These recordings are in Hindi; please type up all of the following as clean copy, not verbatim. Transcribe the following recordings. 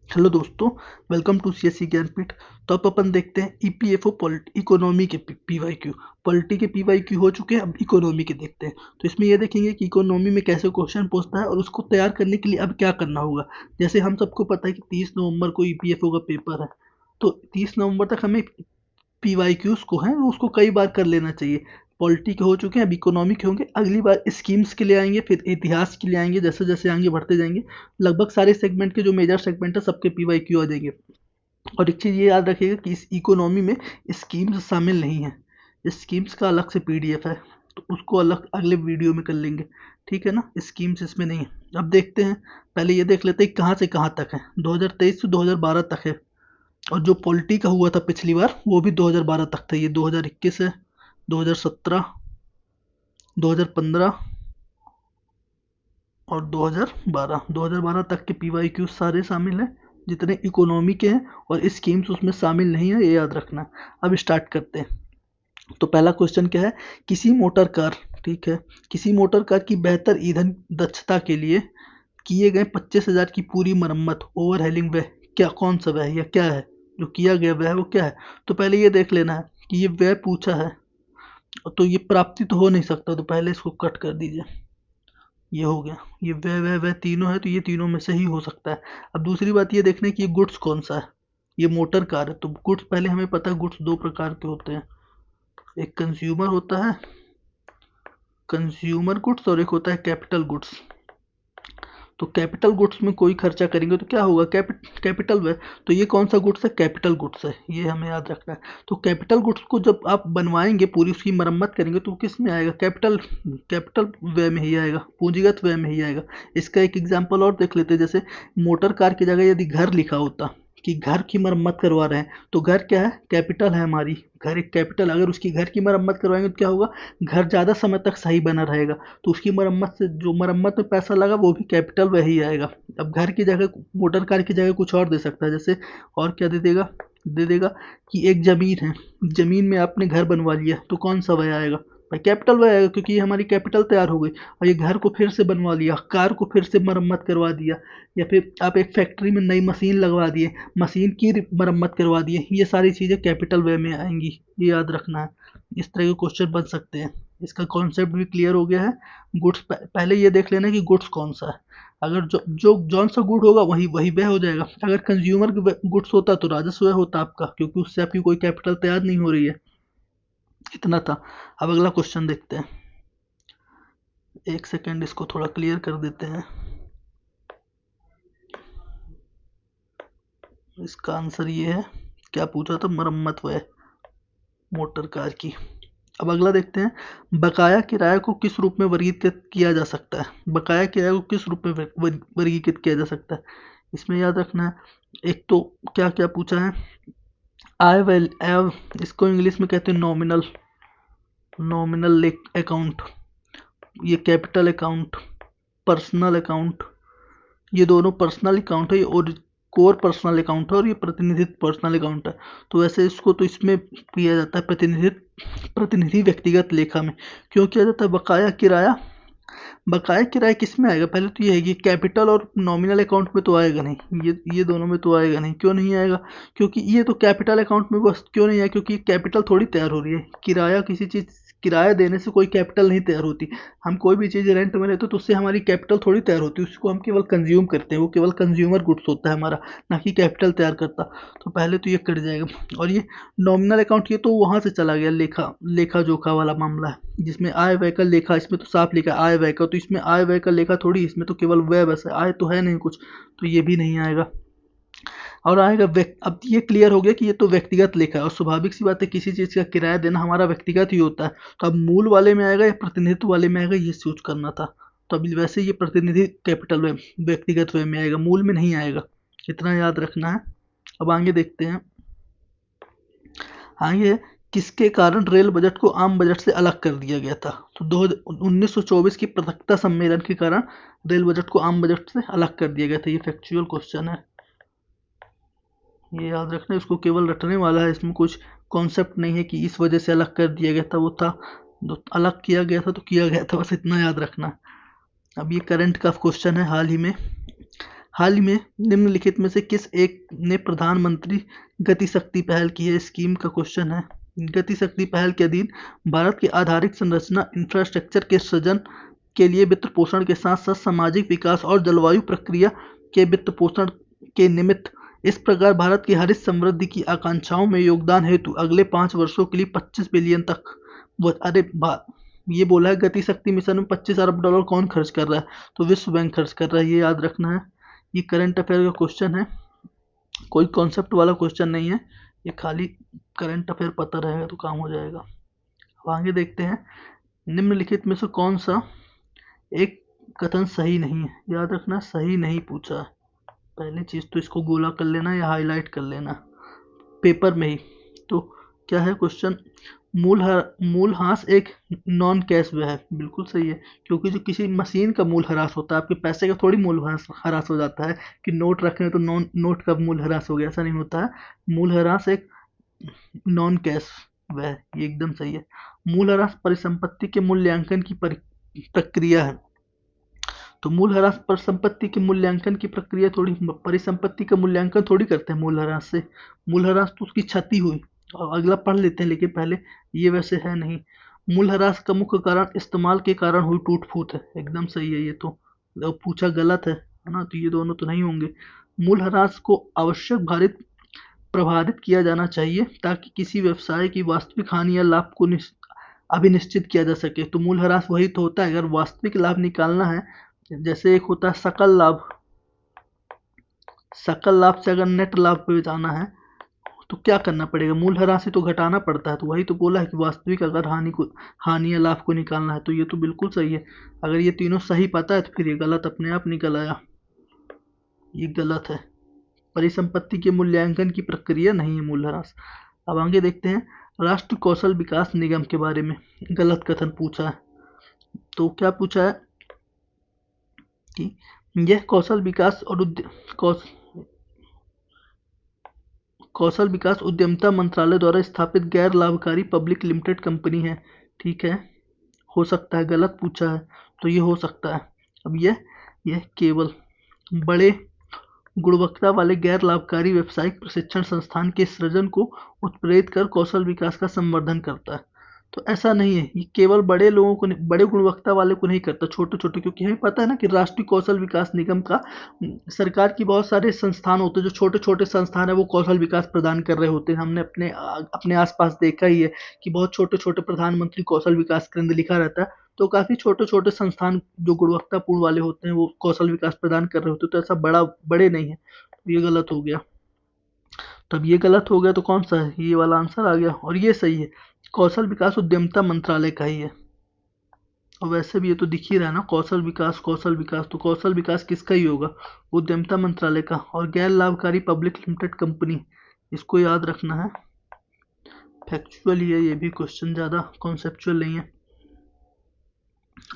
हेलो दोस्तों, वेलकम टू सीएससी ज्ञानपीठ। तो अब अपन देखते हैं ईपीएफओ इकोनॉमी के पीवाईक्यू। पॉलिटी के पीवाईक्यू हो चुके हैं, अब इकोनॉमी के देखते हैं। तो इसमें ये देखेंगे कि इकोनॉमी में कैसे क्वेश्चन पूछता है और उसको तैयार करने के लिए अब क्या करना होगा। जैसे हम सबको पता है कि 30 नवंबर को ईपीएफओ का पेपर है, तो 30 नवंबर तक हमें पीवाईक्यूज को है उसको कई बार कर लेना चाहिए। पॉलिटी के हो चुके हैं, अब इकोनॉमिक होंगे। अगली बार स्कीम्स के लिए आएंगे, फिर इतिहास के लिए आएंगे। जैसे जैसे आगे बढ़ते जाएंगे, लगभग सारे सेगमेंट के जो मेजर सेगमेंट है सबके पीवाईक्यू आ जाएंगे। और एक चीज़ ये याद रखिएगा कि इस इकोनॉमी में स्कीम्स शामिल नहीं है। स्कीम्स का अलग से पीडीएफ है, तो उसको अलग अगले वीडियो में कर लेंगे। ठीक है ना, स्कीम्स इसमें नहीं है। अब देखते हैं, पहले ये देख लेते हैं कहाँ से कहाँ तक है। 2023 से 2012 तक है। और जो पॉलिटी का हुआ था पिछली बार वो भी 2012 तक था। ये 2021 है, 2017, 2015 और 2012 तक के पीवाईक्यू सारे शामिल हैं जितने इकोनॉमी के हैं, और स्कीम्स उसमें शामिल नहीं है, ये याद रखना। अब स्टार्ट करते हैं। तो पहला क्वेश्चन क्या है, किसी मोटर कार, ठीक है, किसी मोटर कार की बेहतर ईंधन दक्षता के लिए किए गए 25,000 की पूरी मरम्मत ओवरहेलिंग व्यय क्या, कौन सा व्यय या क्या है जो किया गया व्यय वो क्या है। तो पहले ये देख लेना है कि ये व्यय पूछा है, तो ये प्राप्ति तो हो नहीं सकता, तो पहले इसको कट कर दीजिए। ये हो गया, ये व्यय तीनों है, तो ये तीनों में से ही हो सकता है। अब दूसरी बात ये देखना है कि ये गुड्स कौन सा है। ये मोटर कार है, तो गुड्स पहले हमें पता है गुड्स दो प्रकार के होते हैं। एक कंज्यूमर होता है, कंज्यूमर गुड्स, और एक होता है कैपिटल गुड्स। तो कैपिटल गुड्स में कोई खर्चा करेंगे तो क्या होगा, कैपिटल व्यय। तो ये कौन सा गुड्स है, कैपिटल गुड्स है, ये हमें याद रखना है। तो कैपिटल गुड्स को जब आप बनवाएंगे, पूरी उसकी मरम्मत करेंगे, तो किस में आएगा, कैपिटल कैपिटल व्यय में ही आएगा, पूंजीगत व्यय में ही आएगा। इसका एक एग्जांपल और देख लेते हैं। जैसे मोटर कार की जगह यदि घर लिखा होता कि घर की मरम्मत करवा रहे हैं, तो घर क्या है, कैपिटल है हमारी। घर एक कैपिटल, अगर उसकी घर की मरम्मत करवाएंगे तो क्या होगा, घर ज़्यादा समय तक सही बना रहेगा। तो उसकी मरम्मत से जो मरम्मत में पैसा लगा वो भी कैपिटल वही आएगा। अब घर की जगह, मोटर कार की जगह कुछ और दे सकता है। जैसे और क्या दे देगा, दे देगा कि एक ज़मीन है, ज़मीन में आपने घर बनवा लिया, तो कौन सा व्यय आएगा, भाई कैपिटल व्यय आएगा, क्योंकि ये हमारी कैपिटल तैयार हो गई। और ये घर को फिर से बनवा लिया, कार को फिर से मरम्मत करवा दिया, या फिर आप एक फैक्ट्री में नई मशीन लगवा दिए, मशीन की मरम्मत करवा दिए, ये सारी चीज़ें कैपिटल व्यय में आएंगी, ये याद रखना है। इस तरह के क्वेश्चन बन सकते हैं। इसका कॉन्सेप्ट भी क्लियर हो गया है। गुड्स पहले ये देख लेना कि गुड्स कौन सा है। अगर जो जो जौन सा गुड होगा वही वही व्यय हो जाएगा। अगर कंज्यूमर गुड्स होता तो राजस्व व्यय होता आपका, क्योंकि उससे आपकी कोई कैपिटल तैयार नहीं हो रही है। इतना था। अब अगला क्वेश्चन देखते हैं। एक सेकेंड, इसको थोड़ा क्लियर कर देते हैं। इसका आंसर ये है, क्या पूछा था, मरम्मत व्यय मोटर कार की। अब अगला देखते हैं, बकाया किराए को किस रूप में वर्गीकृत किया जा सकता है। बकाया किराए को किस रूप में वर्गीकृत किया जा सकता है, इसमें याद रखना है। एक तो क्या क्या पूछा है, आय वैल, इसको इंग्लिश में कहते हैं नॉमिनल, नॉमिनल अकाउंट, ये कैपिटल अकाउंट, पर्सनल अकाउंट। ये दोनों पर्सनल अकाउंट है, और कोर पर्सनल अकाउंट है, और ये प्रतिनिधित्व पर्सनल अकाउंट है। तो वैसे इसको तो इसमें किया जाता है प्रतिनिधि व्यक्तिगत लेखा में। क्यों किया जाता है, बकाया किराया, बकाया किराया किस में आएगा, पहले तो ये है कि कैपिटल और नॉमिनल अकाउंट में तो आएगा नहीं, ये दोनों में तो आएगा नहीं। क्यों नहीं आएगा, क्योंकि ये तो कैपिटल अकाउंट में बस क्यों नहीं आएगा, क्योंकि कैपिटल थोड़ी तैयार हो रही है। किराया, किसी चीज़ किराया देने से कोई कैपिटल नहीं तैयार होती। हम कोई भी चीज़ रेंट में लेते तो उससे हमारी कैपिटल थोड़ी तैयार होती है, उसको हम केवल कंज्यूम करते हैं, वो केवल कंज्यूमर गुड्स होता है हमारा, ना कि कैपिटल तैयार करता। तो पहले तो ये कट जाएगा। और ये नॉमिनल अकाउंट, ये तो वहाँ से चला गया, लेखा लेखा जोखा वाला मामला है, जिसमें आय व्यय का लेखा, इसमें तो साफ लिखा है आय व्यय का, तो इसमें आय व्यय का लेखा थोड़ी, इसमें तो केवल व्यय बस है, आय तो है नहीं कुछ, तो ये भी नहीं आएगा। और आएगा अब ये क्लियर हो गया कि ये तो व्यक्तिगत लेखा है, और स्वाभाविक सी बात है किसी चीज़ का किराया देना हमारा व्यक्तिगत ही होता है। तो अब मूल वाले में आएगा या प्रतिनिधित्व वाले में आएगा, ये सोच करना था। तो अभी वैसे ये प्रतिनिधि कैपिटल वे व्यक्तिगत वे में आएगा, मूल में नहीं आएगा, इतना याद रखना है। अब आगे देखते हैं। आगे, किसके कारण रेल बजट को आम बजट से अलग कर दिया गया था। तो 1924 की पृथकता सम्मेलन के कारण रेल बजट को आम बजट से अलग कर दिया गया था। ये फैक्चुअल क्वेश्चन है, ये याद रखना। इसको केवल रटने वाला है, इसमें कुछ कॉन्सेप्ट नहीं है कि इस वजह से अलग कर दिया गया था, वो था तो अलग किया गया था तो किया गया था, बस इतना याद रखना। अब ये करंट का क्वेश्चन है, हाल ही में हाल ही में निम्नलिखित में से किस एक ने प्रधानमंत्री गति शक्ति पहल की है स्कीम का क्वेश्चन है। गति शक्ति पहल के अधीन भारत की आधारिक संरचना इंफ्रास्ट्रक्चर के सृजन के लिए वित्त पोषण के साथ साथ सामाजिक विकास और जलवायु प्रक्रिया के वित्त पोषण के निमित्त इस प्रकार भारत की हरित समृद्धि की आकांक्षाओं में योगदान हेतु अगले 5 वर्षों के लिए 25 बिलियन तक ये बोला है। गति शक्ति मिशन में 25 अरब डॉलर कौन खर्च कर रहा है? तो विश्व बैंक खर्च कर रहा है, ये याद रखना है। ये करंट अफेयर का क्वेश्चन है, कोई कॉन्सेप्ट वाला क्वेश्चन नहीं है, ये खाली करंट अफेयर पता रहेगा तो काम हो जाएगा। अब आगे देखते हैं, निम्नलिखित में से कौन सा एक कथन सही नहीं है? याद रखना, सही नहीं पूछा है। पहली चीज़ तो इसको गोला कर लेना या हाईलाइट कर लेना पेपर में ही। तो क्या है क्वेश्चन? मूल्यह्रास एक नॉन कैश व्यय है। बिल्कुल सही है, क्योंकि जो किसी मशीन का मूल्यह्रास होता है, आपके पैसे का थोड़ी मूल्यह्रास हो जाता है कि नोट रख रहे हैं तो नोट का मूल्यह्रास हो गया, ऐसा नहीं होता है। मूल्यह्रास एक नॉन कैश व्यय, ये एकदम सही है। मूल्यह्रास परिसंपत्ति के मूल्यांकन की प्रक्रिया है। तो मूल्यह्रास परिसंपत्ति के मूल्यांकन की प्रक्रिया थोड़ी, परिसंपत्ति का मूल्यांकन थोड़ी करते हैं मूल्यह्रास से। मूल्यह्रास तो उसकी क्षति हुई। और अगला पढ़ लेते हैं, लेकिन पहले ये वैसे है नहीं। मूल्यह्रास का मुख्य कारण इस्तेमाल के कारण हुई टूट फूट है, एकदम सही है। ये तो पूछा गलत है ना, तो ये दोनों तो नहीं होंगे। मूल्यह्रास को आवश्यक प्रभावित किया जाना चाहिए ताकि किसी व्यवसाय की वास्तविक हानि या लाभ को अभिनिश्चित किया जा सके। तो मूल्यह्रास वही तो होता है, अगर वास्तविक लाभ निकालना है, जैसे एक होता है सकल लाभ, सकल लाभ से अगर नेट लाभ पे जाना है तो क्या करना पड़ेगा? मूल्यह्रास से तो घटाना पड़ता है। तो वही तो बोला है कि वास्तविक अगर हानि या लाभ को निकालना है, तो ये तो बिल्कुल सही है। अगर ये तीनों सही पता है तो फिर ये गलत अपने आप निकल आया, ये गलत है। परिसंपत्ति के मूल्यांकन की प्रक्रिया नहीं है मूल्यह्रास। अब आगे देखते हैं, राष्ट्रीय कौशल विकास निगम के बारे में गलत कथन पूछा है। तो क्या पूछा है कि यह कौशल विकास उद्यमिता मंत्रालय द्वारा स्थापित गैर लाभकारी पब्लिक लिमिटेड कंपनी है। ठीक है, हो सकता है गलत पूछा है, तो ये हो सकता है। अब यह केवल बड़े गुणवत्ता वाले गैर लाभकारी व्यावसायिक प्रशिक्षण संस्थान के सृजन को उत्प्रेरित कर कौशल विकास का संवर्धन करता है। तो ऐसा नहीं है, ये केवल बड़े लोगों को बड़े गुणवत्ता वाले को नहीं करता, छोटे छोटे, क्योंकि हमें पता है ना कि राष्ट्रीय कौशल विकास निगम का सरकार की बहुत सारे संस्थान होते हैं, जो छोटे छोटे संस्थान है वो कौशल विकास प्रदान कर रहे होते हैं। हमने अपने आसपास देखा ही है कि बहुत छोटे छोटे प्रधानमंत्री कौशल विकास केंद्र लिखा रहता है। तो काफ़ी छोटे छोटे संस्थान जो गुणवत्तापूर्ण वाले होते हैं वो कौशल विकास प्रदान कर रहे होते हैं। तो ऐसा बड़े नहीं है, तो ये गलत हो गया। तब ये गलत हो गया तो कौन सा है? ये वाला आंसर आ गया, और ये सही है, कौशल विकास उद्यमिता मंत्रालय का ही है। और वैसे भी ये तो दिख ही रहा है ना, कौशल विकास, तो कौशल विकास किसका ही होगा? उद्यमिता मंत्रालय का। और गैर लाभकारी पब्लिक लिमिटेड कंपनी, इसको याद रखना है। फैक्चुअल ही है ये भी क्वेश्चन, ज़्यादा कॉन्सेप्चुअल नहीं है।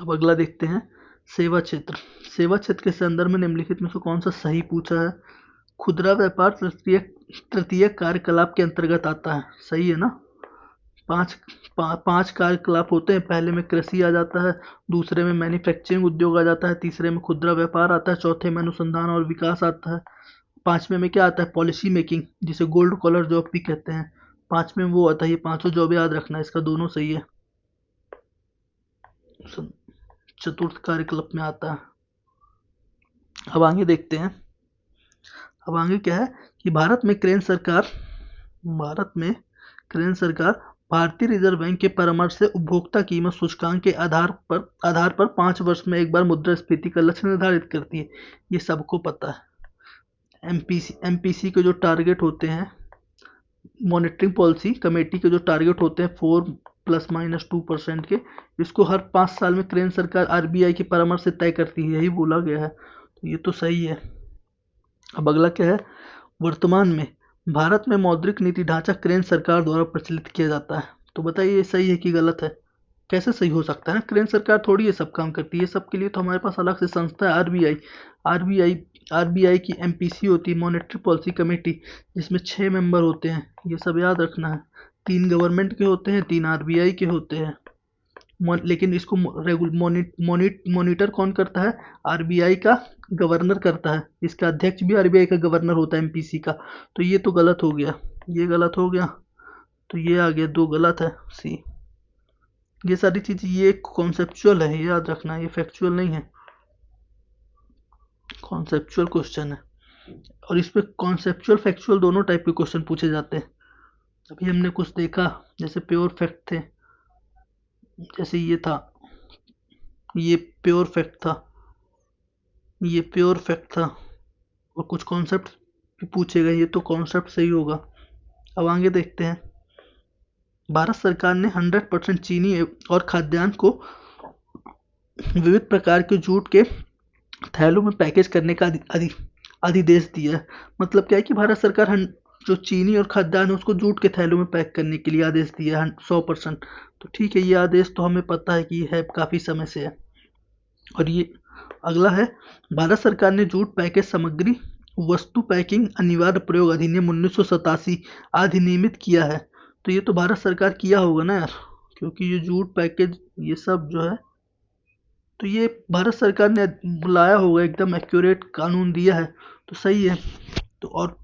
अब अगला देखते हैं, सेवा क्षेत्र। सेवा क्षेत्र के संदर्भ में निम्नलिखित में से कौन सा सही पूछा है? खुदरा व्यापार तृतीय कार्यकलाप के अंतर्गत आता है, सही है ना। पांच कार्यकलाप होते हैं। पहले में कृषि आ जाता है, दूसरे में मैन्युफैक्चरिंग उद्योग आ जाता है, तीसरे में खुदरा व्यापार आता है, चौथे में अनुसंधान और विकास आता है, पांचवें में क्या आता है? पॉलिसी मेकिंग, जिसे गोल्ड कॉलर जॉब भी कहते हैं। पांचवें में वो आता है। ये पांचों जॉब याद रखना है, इसका दोनों सही है, चतुर्थ कार्यकलाप में आता है। अब आगे देखते हैं, अब आगे क्या है कि भारत में क्रेन सरकार भारतीय रिजर्व बैंक के परामर्श से उपभोक्ता कीमत सूचकांक के आधार पर 5 वर्ष में एक बार मुद्रास्फीति का लक्ष्य निर्धारित करती है। ये सबको पता है। एमपीसी के जो टारगेट होते हैं, मॉनिटरिंग पॉलिसी कमेटी के जो टारगेट होते हैं 4 ± 2% के, इसको हर 5 साल में केंद्र सरकार आरबीआई के परामर्श से तय करती है, यही बोला गया है। तो ये तो सही है। अब अगला क्या है, वर्तमान में भारत में मौद्रिक नीति ढांचा केंद्र सरकार द्वारा प्रचलित किया जाता है। तो बताइए ये सही है कि गलत है? कैसे सही हो सकता है? केंद्र सरकार थोड़ी ये सब काम करती है, सबके लिए तो हमारे पास अलग से संस्था है आरबीआई की एमपीसी होती है, मॉनेटरी पॉलिसी कमेटी, जिसमें 6 मेंबर होते हैं। ये सब याद रखना है, 3 गवर्नमेंट के होते हैं, 3 आरबीआई के होते हैं। लेकिन इसको मॉनिटर कौन करता है? आरबीआई का गवर्नर करता है, इसका अध्यक्ष भी आरबीआई का गवर्नर होता है एमपीसी का। तो ये तो गलत हो गया, ये गलत हो गया, तो ये आ गया 2 गलत है सी। ये सारी चीज़ ये कॉन्सेप्चुअल है, याद रखना, ये फैक्चुअल नहीं है, कॉन्सेप्चुअल क्वेश्चन है। और इस पे कॉन्सेप्चुअल फैक्चुअल दोनों टाइप के क्वेश्चन पूछे जाते हैं। अभी हमने कुछ देखा जैसे प्योर फैक्ट थे, जैसे ये था, ये प्योर फैक्ट था, ये प्योर फैक्ट था, और कुछ कॉन्सेप्ट भी पूछे गए, ये तो कॉन्सेप्ट सही होगा। अब आगे देखते हैं। भारत सरकार ने 100% चीनी और खाद्यान्न को विविध प्रकार के जूट के थैलों में पैकेज करने का अधिदेश दिया है। मतलब क्या है कि भारत सरकार जो चीनी और खाद्यान्न है उसको जूट के थैलों में पैक करने के लिए आदेश दिया है 100%। तो ठीक है, ये आदेश तो हमें पता है कि है, काफ़ी समय से है। और ये अगला है, भारत सरकार ने जूट पैकेज सामग्री वस्तु पैकिंग अनिवार्य प्रयोग अधिनियम 1987 अधिनियमित किया है। तो ये तो भारत सरकार किया होगा ना यार, क्योंकि ये जूट पैकेज ये सब जो है, तो ये भारत सरकार ने बुलाया होगा, एकदम एक्यूरेट कानून दिया है, तो सही है। तो और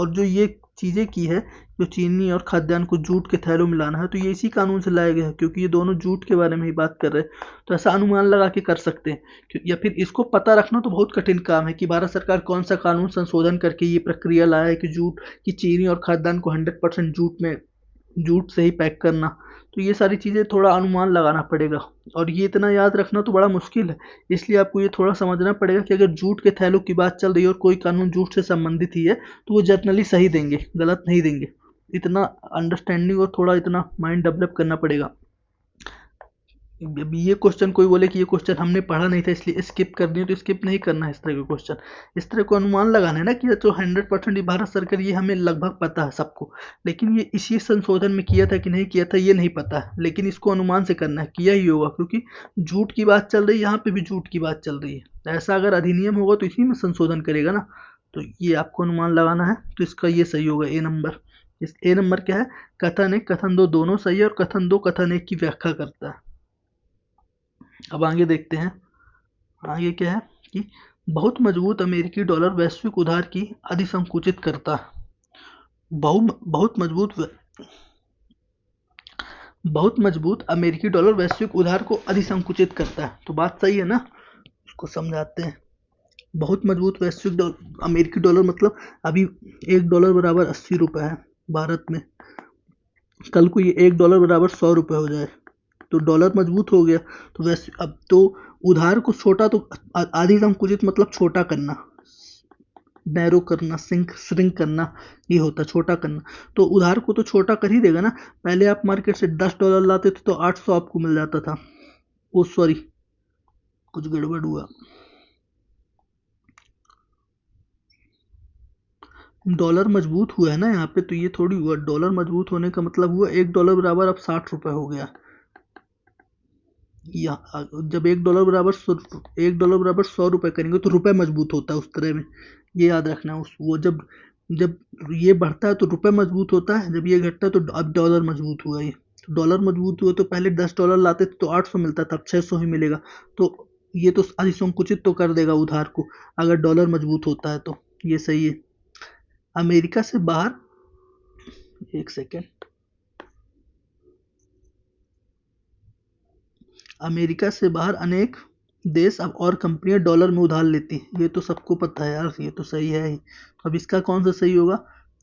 जो ये चीज़ें की है, जो चीनी और खाद्यान्न को जूट के थैलों में लाना है, तो ये इसी कानून से लाया गया है, क्योंकि ये दोनों जूट के बारे में ही बात कर रहे हैं। तो ऐसा अनुमान लगा के कर सकते हैं, या फिर इसको पता रखना तो बहुत कठिन काम है कि भारत सरकार कौन सा कानून संशोधन करके ये प्रक्रिया लाया है कि चीनी और खाद्यान्न को 100% जूट से ही पैक करना। तो ये सारी चीज़ें थोड़ा अनुमान लगाना पड़ेगा, और ये इतना याद रखना तो बड़ा मुश्किल है। इसलिए आपको ये थोड़ा समझना पड़ेगा कि अगर जूट के थैलों की बात चल रही है और कोई कानून जूट से संबंधित ही है, तो वो जनरली सही देंगे, गलत नहीं देंगे। इतना अंडरस्टैंडिंग और थोड़ा इतना माइंड डेवलप करना पड़ेगा। ये क्वेश्चन कोई बोले कि ये क्वेश्चन हमने पढ़ा नहीं था इसलिए स्किप कर दिए, तो स्किप नहीं करना है इस तरह के क्वेश्चन। इस तरह को अनुमान लगाना है ना कि जो 100% भारत सरकार, ये हमें लगभग पता है सबको, लेकिन ये इसी संशोधन में किया था कि नहीं किया था ये नहीं पता है, लेकिन इसको अनुमान से करना है, किया ही होगा, क्योंकि झूठ की बात चल रही है, यहाँ पे भी झूठ की बात चल रही है। ऐसा अगर अधिनियम होगा तो इसी में संशोधन करेगा ना, तो ये आपको अनुमान लगाना है। तो इसका ये सही होगा, ए नंबर। इस ए नंबर क्या है, कथन एक कथन दो दोनों सही है, और कथन दो कथन एक की व्याख्या करता है। अब आगे देखते हैं, आगे क्या है कि बहुत मजबूत अमेरिकी डॉलर वैश्विक उधार की अधिसंकुचित करता है। बहुत मजबूत अमेरिकी डॉलर वैश्विक उधार को अधिसंकुचित करता है, तो बात सही है ना, उसको समझाते हैं। बहुत मजबूत वैश्विक अमेरिकी डॉलर मतलब अभी $1 बराबर 80 रुपये है भारत में, कल को ये $1 बराबर 100 रुपये हो जाए तो डॉलर मजबूत हो गया। तो वैसे अब तो उधार को छोटा, तो आधी संकुचित मतलब छोटा करना, नैरो करना, श्रिंक करना, ये होता छोटा करना। तो उधार को तो छोटा कर ही देगा ना। पहले आप मार्केट से $10 लाते थे तो 800 आपको मिल जाता था। ओ सॉरी, कुछ गड़बड़ हुआ, डॉलर मजबूत हुआ है ना यहाँ पे, तो ये थोड़ी हुआ, डॉलर मजबूत होने का मतलब हुआ $1 बराबर अब 60 रुपये हो गया। या जब $1 बराबर $1 रुपये करेंगे तो रुपए मजबूत होता है उस तरह में, ये याद रखना है। उस वो जब जब ये बढ़ता है तो रुपए मजबूत होता है, जब ये घटता है तो अब डॉलर मजबूत हुआ। ये तो डॉलर मजबूत हुआ तो पहले $10 लाते थे तो 800 मिलता था, अब 600 ही मिलेगा। तो ये तो अधिसंकुचित तो कर देगा उधार को अगर डॉलर मजबूत होता है, तो ये सही है। अमेरिका से बाहर, एक सेकेंड, अमेरिका से बाहर अनेक देश अब और कंपनियां डॉलर में उधार लेती हैं, ये तो सबको पता है यार, ये तो सही है ही। अब इसका कौन सा सही होगा,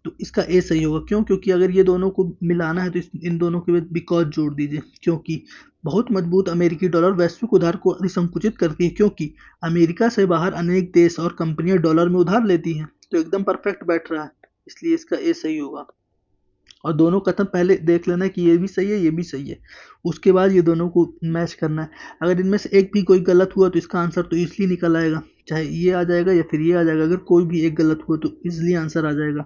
तो इसका ए सही होगा। क्यों? क्योंकि अगर ये दोनों को मिलाना है तो इन दोनों के बीच बिकॉज जोड़ दीजिए, क्योंकि बहुत मजबूत अमेरिकी डॉलर वैश्विक उधार को अधिसंकुचित करती है, क्योंकि अमेरिका से बाहर अनेक देश और कंपनियां डॉलर में उधार लेती हैं। तो एकदम परफेक्ट बैठ रहा है, इसलिए इसका ए सही होगा। और दोनों कथन पहले देख लेना कि ये भी सही है, ये भी सही है, उसके बाद ये दोनों को मैच करना है। अगर इनमें से एक भी कोई गलत हुआ तो इसका आंसर तो इसलिए निकल आएगा, चाहे ये आ जाएगा या फिर ये आ जाएगा। अगर कोई भी एक गलत हुआ तो इसलिए आंसर आ जाएगा।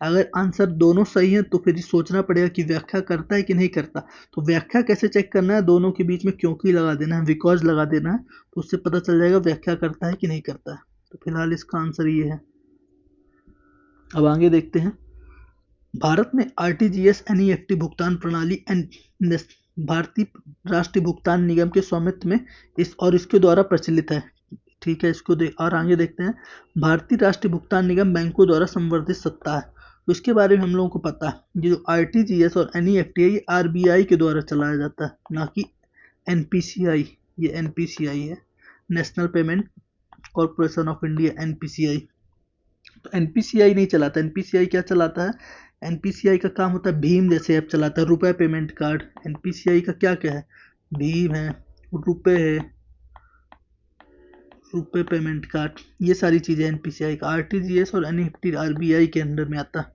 अगर आंसर दोनों सही है तो फिर सोचना पड़ेगा कि व्याख्या करता है कि नहीं करता। तो व्याख्या कैसे चेक करना है, दोनों के बीच में क्योंकि लगा देना है, बिकॉज लगा देना है, तो उससे पता चल जाएगा व्याख्या करता है कि नहीं करता है। तो फिलहाल इसका आंसर ये है। अब आगे देखते हैं, भारत में आरटीजीएस एनईएफटी भुगतान प्रणाली भारतीय राष्ट्रीय भुगतान निगम के स्वामित्व में इसके द्वारा प्रचलित है। ठीक है, इसको देख और आगे देखते हैं। भारतीय राष्ट्रीय भुगतान निगम बैंकों द्वारा संवर्धित सत्ता है, तो इसके बारे में हम लोगों को पता है। ये जो आरटीजीएस और एनईएफटी है ये आरबीआई के द्वारा चलाया जाता है, ना कि एनपीसीआई। ये एनपीसीआई है, national payment corporation of India, NPCI. तो एनपीसीआई नहीं चलाता। एनपीसीआई क्या चलाता है? एनपीसीआई का काम होता है भीम जैसे ऐप चलाता है, रुपए पेमेंट कार्ड। एनपीसीआई का क्या क्या है? भीम है, रुपए है, रुपए पेमेंट कार्ड, ये सारी चीज़ें एनपीसीआई का। आरटीजीएस और एनईएफटी आरबीआई के अंडर में आता है।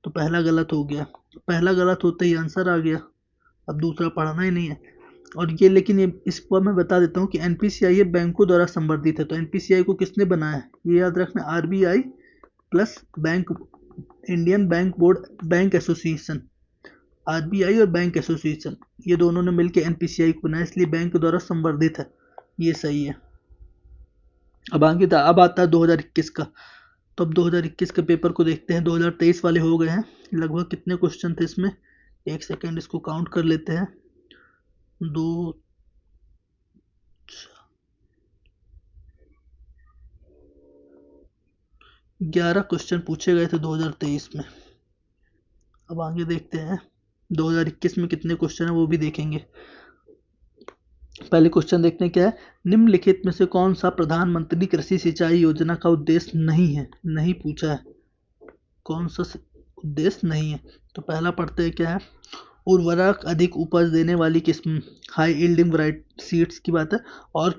तो पहला गलत हो गया, पहला गलत होते ही आंसर आ गया, अब दूसरा पढ़ना ही नहीं है। और ये लेकिन ये इसको मैं बता देता हूँ कि एनपीसीआई ये बैंकों द्वारा संवर्धित है। तो एनपीसीआई को किसने बनाया है ये याद रखना, RBI plus bank, Indian bank board, bank association. RBI और बैंक एसोसिएशन ये दोनों ने मिलकर एनपीसीआई को बनाया, इसलिए बैंक द्वारा संवर्धित है, ये सही है। अब आगे अब आता है 2021 का। तो अब 2021 के पेपर को देखते हैं। 2023 वाले हो गए हैं लगभग। कितने क्वेश्चन थे इसमें? एक सेकेंड, इसको काउंट कर लेते हैं। 11 क्वेश्चन पूछे गए थे 2023 में। अब आगे देखते हैं 2021 में कितने क्वेश्चन है वो भी देखेंगे। पहले क्वेश्चन देखते हैं क्या है। निम्नलिखित में से कौन सा प्रधानमंत्री कृषि सिंचाई योजना का उद्देश्य नहीं है? नहीं पूछा है, कौन सा उद्देश्य नहीं है। तो पहला पढ़ते हैं क्या है। उर्वरक अधिक उपज देने वाली किस्म, हाई यील्डिंग वैरायटी सीड्स की बात है। और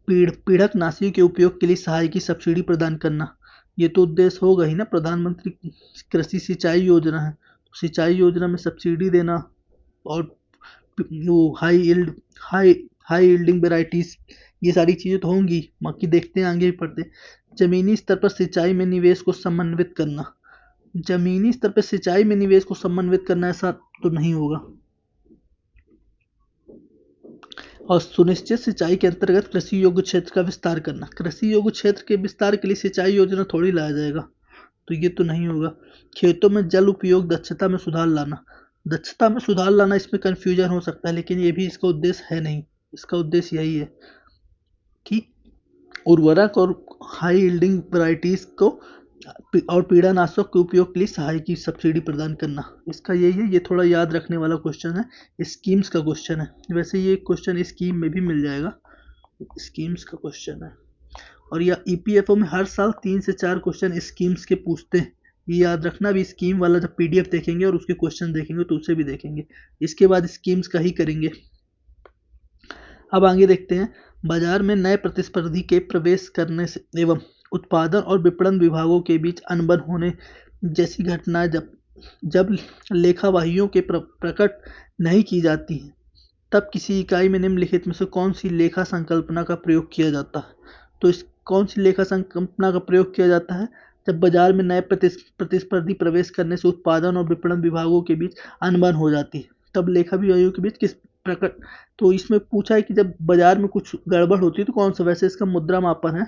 पीड़कनाशी के उपयोग के लिए सहाय की सब्सिडी प्रदान करना, ये तो उद्देश्य होगा ही ना। प्रधानमंत्री कृषि सिंचाई योजना है, तो सिंचाई योजना में सब्सिडी देना और वो हाई यील्डिंग वेराइटीज, ये सारी चीज़ें तो होंगी। बाकी देखते हैं आगे भी पढ़ते हैं। जमीनी स्तर पर सिंचाई में निवेश को समन्वित करना, जमीनी स्तर पर सिंचाई में निवेश को समन्वित करना ऐसा तो नहीं होगा। और सुनिश्चित सिंचाई के अंतर्गत कृषि योग्य क्षेत्र का विस्तार करना, कृषि योग्य क्षेत्र के विस्तार के लिए सिंचाई योजना थोड़ी लाया जाएगा, तो ये तो नहीं होगा। खेतों में जल उपयोग दक्षता में सुधार लाना, दक्षता में सुधार लाना इसमें कन्फ्यूजन हो सकता है, लेकिन ये भी इसका उद्देश्य है नहीं। इसका उद्देश्य यही है कि उर्वरक और हाई यील्डिंग वैरायटीज को और पीड़ानाशक के उपयोग के लिए सहाय की सब्सिडी प्रदान करना, इसका यही है। ये थोड़ा याद रखने वाला क्वेश्चन है, स्कीम्स का क्वेश्चन है। वैसे ये क्वेश्चन स्कीम में भी मिल जाएगा, स्कीम्स का क्वेश्चन है। और या ईपीएफओ में हर साल 3 से 4 क्वेश्चन स्कीम्स के पूछते हैं, ये याद रखना। भी स्कीम वाला जब पीडीएफ देखेंगे और उसके क्वेश्चन देखेंगे तो उसे भी देखेंगे, इसके बाद स्कीम्स का ही करेंगे। अब आगे देखते हैं। बाजार में नए प्रतिस्पर्धी के प्रवेश करने से एवं उत्पादन और विपणन विभागों के बीच अनबन होने जैसी घटनाएं जब लेखावाहियों के प्रकट नहीं की जाती हैं, तब किसी इकाई में निम्नलिखित में से कौन सी लेखा संकल्पना का प्रयोग किया जाता है? तो इस कौन सी लेखा संकल्पना का प्रयोग किया जाता है? जब बाजार में नए प्रतिस्पर्धी प्रवेश करने से उत्पादन और विपणन विभागों के बीच अनबन हो जाती है, तब लेखा विभागों के बीच किस प्रकट। तो इसमें पूछा है कि जब बाजार में कुछ गड़बड़ होती है तो कौन सा। वैसे इसका मुद्रा मापन है।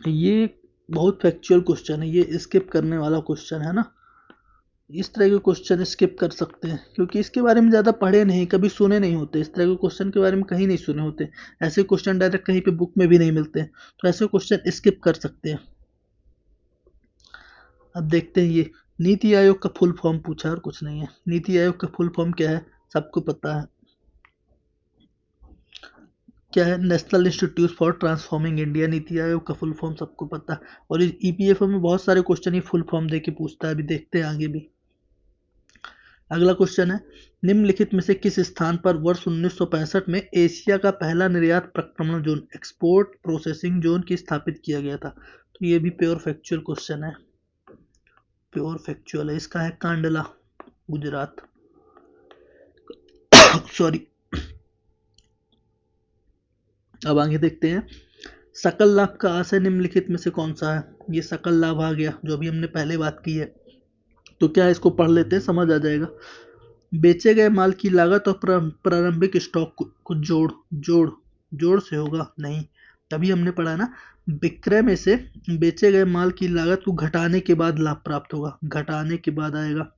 ये बहुत फैक्चुअल क्वेश्चन है, ये स्किप करने वाला क्वेश्चन है ना। इस तरह के क्वेश्चन स्किप कर सकते हैं क्योंकि इसके बारे में ज़्यादा पढ़े नहीं, कभी सुने नहीं होते। इस तरह के क्वेश्चन के बारे में कहीं नहीं सुने होते, ऐसे क्वेश्चन डायरेक्ट कहीं पे बुक में भी नहीं मिलते, तो ऐसे क्वेश्चन स्किप कर सकते हैं। अब देखते हैं ये नीति आयोग का फुल फॉर्म पूछा और कुछ नहीं है। नीति आयोग का फुल फॉर्म क्या है सबको पता है, क्या है? National institute for transforming India, NITI Aayog का फुल फॉर्म सबको पता है। और ईपीएफओ में बहुत सारे क्वेश्चन ही फुल फॉर्म दे के पूछता है, अभी देखते हैं आगे भी। अगला क्वेश्चन है। निम्नलिखित में से किस स्थान पर वर्ष 1965 में एशिया का पहला निर्यात प्रक्रमण जोन, एक्सपोर्ट प्रोसेसिंग जोन की स्थापित किया गया था? तो ये भी प्योर फैक्चुअल क्वेश्चन है, प्योर फैक्चुअल है। इसका है कांडला, गुजरात। सॉरी। अब आगे देखते हैं। सकल लाभ का आशय निम्नलिखित में से कौन सा है? ये सकल लाभ आ गया जो अभी हमने पहले बात की है। तो क्या इसको पढ़ लेते हैं, समझ आ जाएगा। बेचे गए माल की लागत और प्रारंभिक स्टॉक को जोड़ से होगा नहीं, तभी हमने पढ़ा ना। विक्रय में से बेचे गए माल की लागत को घटाने के बाद लाभ प्राप्त होगा, घटाने के बाद आएगा।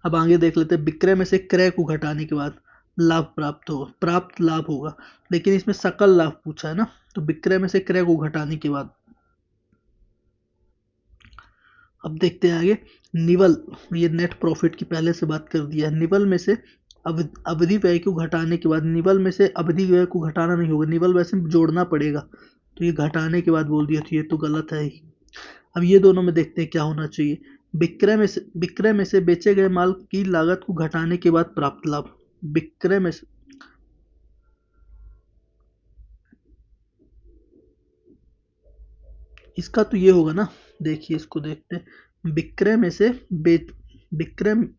अब आगे देख लेते हैं। विक्रय में से क्रय को घटाने के बाद, लाभ प्राप्त लाभ होगा। लेकिन इसमें सकल लाभ पूछा है ना, तो विक्रय में से क्रय को घटाने के बाद। अब देखते हैं आगे निवल, ये नेट प्रॉफिट की पहले से बात कर दिया है। निवल में से अवधि व्यय को घटाने के बाद, निवल में से अवधि व्यय को घटाना नहीं होगा, निवल वैसे जोड़ना पड़ेगा, तो ये घटाने के बाद बोल दिया, तो ये तो गलत है ही। अब ये दोनों में देखते हैं क्या होना चाहिए। विक्रय में से बेचे गए माल की लागत को घटाने के बाद प्राप्त लाभ। विक्रय में से इसका तो ये होगा ना, देखिए इसको देखते हैं। विक्रय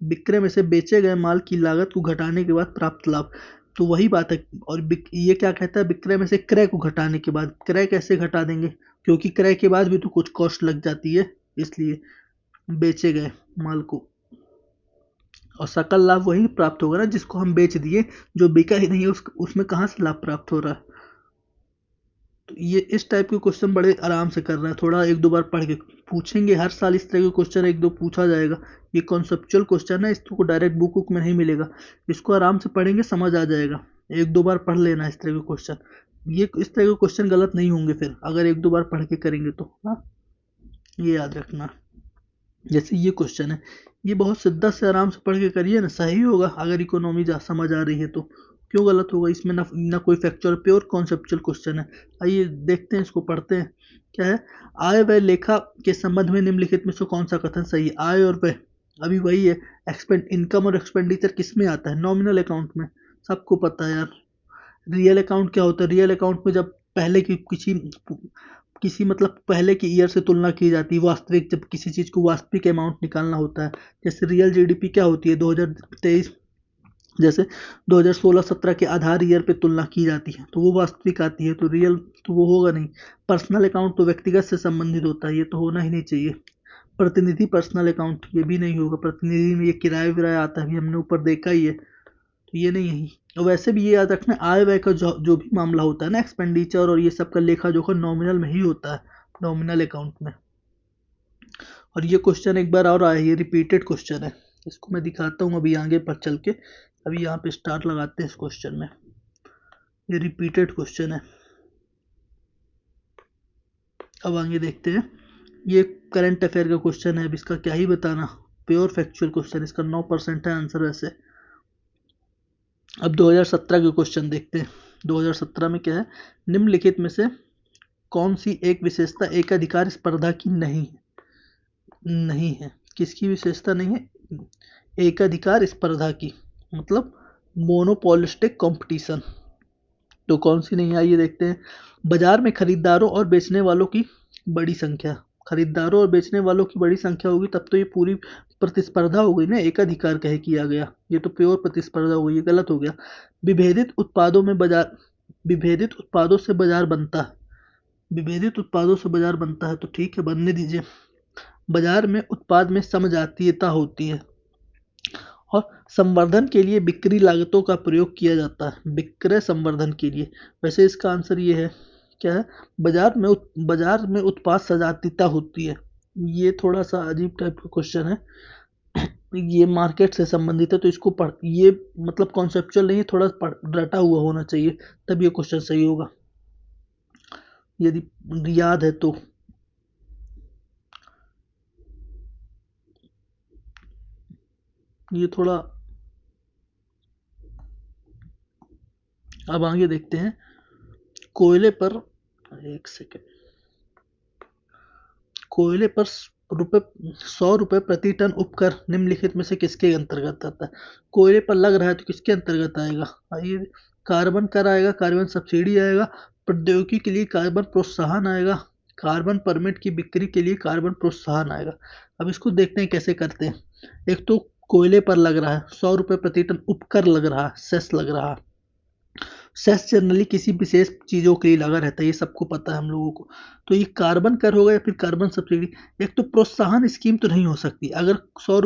विक्रय में से बेचे गए माल की लागत को घटाने के बाद प्राप्त लाभ, तो वही बात है। और ये क्या कहता है, विक्रय में से क्रय को घटाने के बाद। क्रय कैसे घटा देंगे, क्योंकि क्रय के बाद भी तो कुछ कॉस्ट लग जाती है, इसलिए बेचे गए माल को। और सकल लाभ वही प्राप्त होगा ना जिसको हम बेच दिए, जो बिका ही नहीं है उसमें कहाँ से लाभ प्राप्त हो रहा है। तो ये इस टाइप के क्वेश्चन बड़े आराम से कर रहे हैं, थोड़ा एक दो बार पढ़ के पूछेंगे। हर साल इस तरह के क्वेश्चन एक दो पूछा जाएगा। ये कॉन्सेप्चुअल क्वेश्चन है, इसको डायरेक्ट बुक में नहीं मिलेगा। इसको आराम से पढ़ेंगे, समझ आ जाएगा। एक दो बार पढ़ लेना इस तरह के क्वेश्चन। ये इस तरह के क्वेश्चन गलत नहीं होंगे फिर, अगर एक दो बार पढ़ के करेंगे तो। हाँ, ये याद रखना। जैसे ये क्वेश्चन है, ये बहुत शिद्दत से आराम से पढ़ के करिए ना, सही होगा। अगर इकोनॉमी समझ आ रही है तो क्यों गलत होगा। इसमें ना कोई फैक्चुअल, प्योर कॉन्सेप्चुअल क्वेश्चन है। आइए देखते हैं, इसको पढ़ते हैं। क्या है, आय व्यय लेखा के संबंध में निम्नलिखित में से कौन सा कथन सही है। आय और व्यय अभी वही है। इनकम और एक्सपेंडिचर किस में आता है, नॉमिनल अकाउंट में, सबको पता है यार। रियल अकाउंट क्या होता है, रियल अकाउंट में जब पहले की किसी मतलब पहले की ईयर से तुलना की जाती है, वास्तविक, जब किसी चीज़ को वास्तविक अमाउंट निकालना होता है। जैसे रियल जीडीपी क्या होती है, 2023, जैसे 2016-17 के आधार ईयर पे तुलना की जाती है, तो वो वास्तविक आती है। तो रियल तो वो होगा नहीं। पर्सनल अकाउंट तो व्यक्तिगत से संबंधित होता है, ये तो होना ही नहीं चाहिए। प्रतिनिधि पर्सनल अकाउंट ये भी नहीं होगा। प्रतिनिधि में ये किराया विराया आता है, भी हमने ऊपर देखा ही है, तो ये नहीं है। और वैसे भी ये याद रखना, आय व्यय का जो भी मामला होता है ना, एक्सपेंडिचर और ये सब का लेखा जोखा नॉमिनल में ही होता है, नॉमिनल अकाउंट में। और ये क्वेश्चन एक बार और आया है, ये रिपीटेड क्वेश्चन है। इसको मैं दिखाता हूँ अभी आगे पर चल के। अभी यहाँ पे स्टार लगाते हैं इस क्वेश्चन में। ये रिपीटेड क्वेश्चन है। अब आगे देखते हैं। ये करंट अफेयर का क्वेश्चन है, अब इसका क्या ही बताना, प्योर फैक्चुअल क्वेश्चन। इसका 9% है आंसर वैसे। अब 2017 के क्वेश्चन देखते हैं। 2017 में क्या है, निम्नलिखित में से कौन सी एक विशेषता एकाधिकार स्पर्धा की नहीं है। किसकी विशेषता नहीं है, एकाधिकार स्पर्धा की, मतलब मोनोपोलिस्टिक कंपटीशन। तो कौन सी नहीं है, आइए देखते हैं। बाजार में खरीदारों और बेचने वालों की बड़ी संख्या। खरीदारों और बेचने वालों की बड़ी संख्या होगी तब तो ये पूरी प्रतिस्पर्धा हो गई ना, एकाधिकार कहे किया गया। ये तो प्योर प्रतिस्पर्धा हो गई, ये गलत हो गया। विभेदित उत्पादों में बाजार विभेदित उत्पादों से बाजार बनता है। विभेदित उत्पादों से बाजार बनता है, तो ठीक है, बनने दीजिए। बाजार में उत्पाद में समजातीयता होती है। और संवर्धन के लिए बिक्री लागतों का प्रयोग किया जाता है, विक्रय संवर्धन के लिए। वैसे इसका आंसर ये है, क्या है, बाजार में उत्पाद सजातीयता होती है। ये थोड़ा सा अजीब टाइप का क्वेश्चन है। ये मार्केट से संबंधित है, तो इसको पढ़, ये मतलब कॉन्सेप्चुअल नहीं है, थोड़ा रटा हुआ होना चाहिए, तब ये क्वेश्चन सही होगा, यदि याद है तो। ये थोड़ा, अब आगे देखते हैं। कोयले पर, एक सेकेंड, कोयले पर रुपए 100 रुपये प्रति टन उपकर निम्नलिखित में से किसके अंतर्गत आता है। कोयले पर लग रहा है तो किसके अंतर्गत आएगा, आइए। कार्बन कर आएगा, कार्बन सब्सिडी आएगा, प्रौद्योगिकी के लिए कार्बन प्रोत्साहन आएगा, कार्बन परमिट की बिक्री के लिए कार्बन प्रोत्साहन आएगा। अब इसको देखते हैं कैसे करते हैं। एक तो कोयले पर लग रहा है 100 रुपये प्रति टन उपकर लग रहा है, सेस लग रहा है। सेस जनरली किसी विशेष चीज़ों के लिए लगा रहता है, ये सबको पता है हम लोगों को। तो ये कार्बन कर होगा या फिर कार्बन सब्सिडी। एक तो प्रोत्साहन स्कीम तो नहीं हो सकती। अगर 100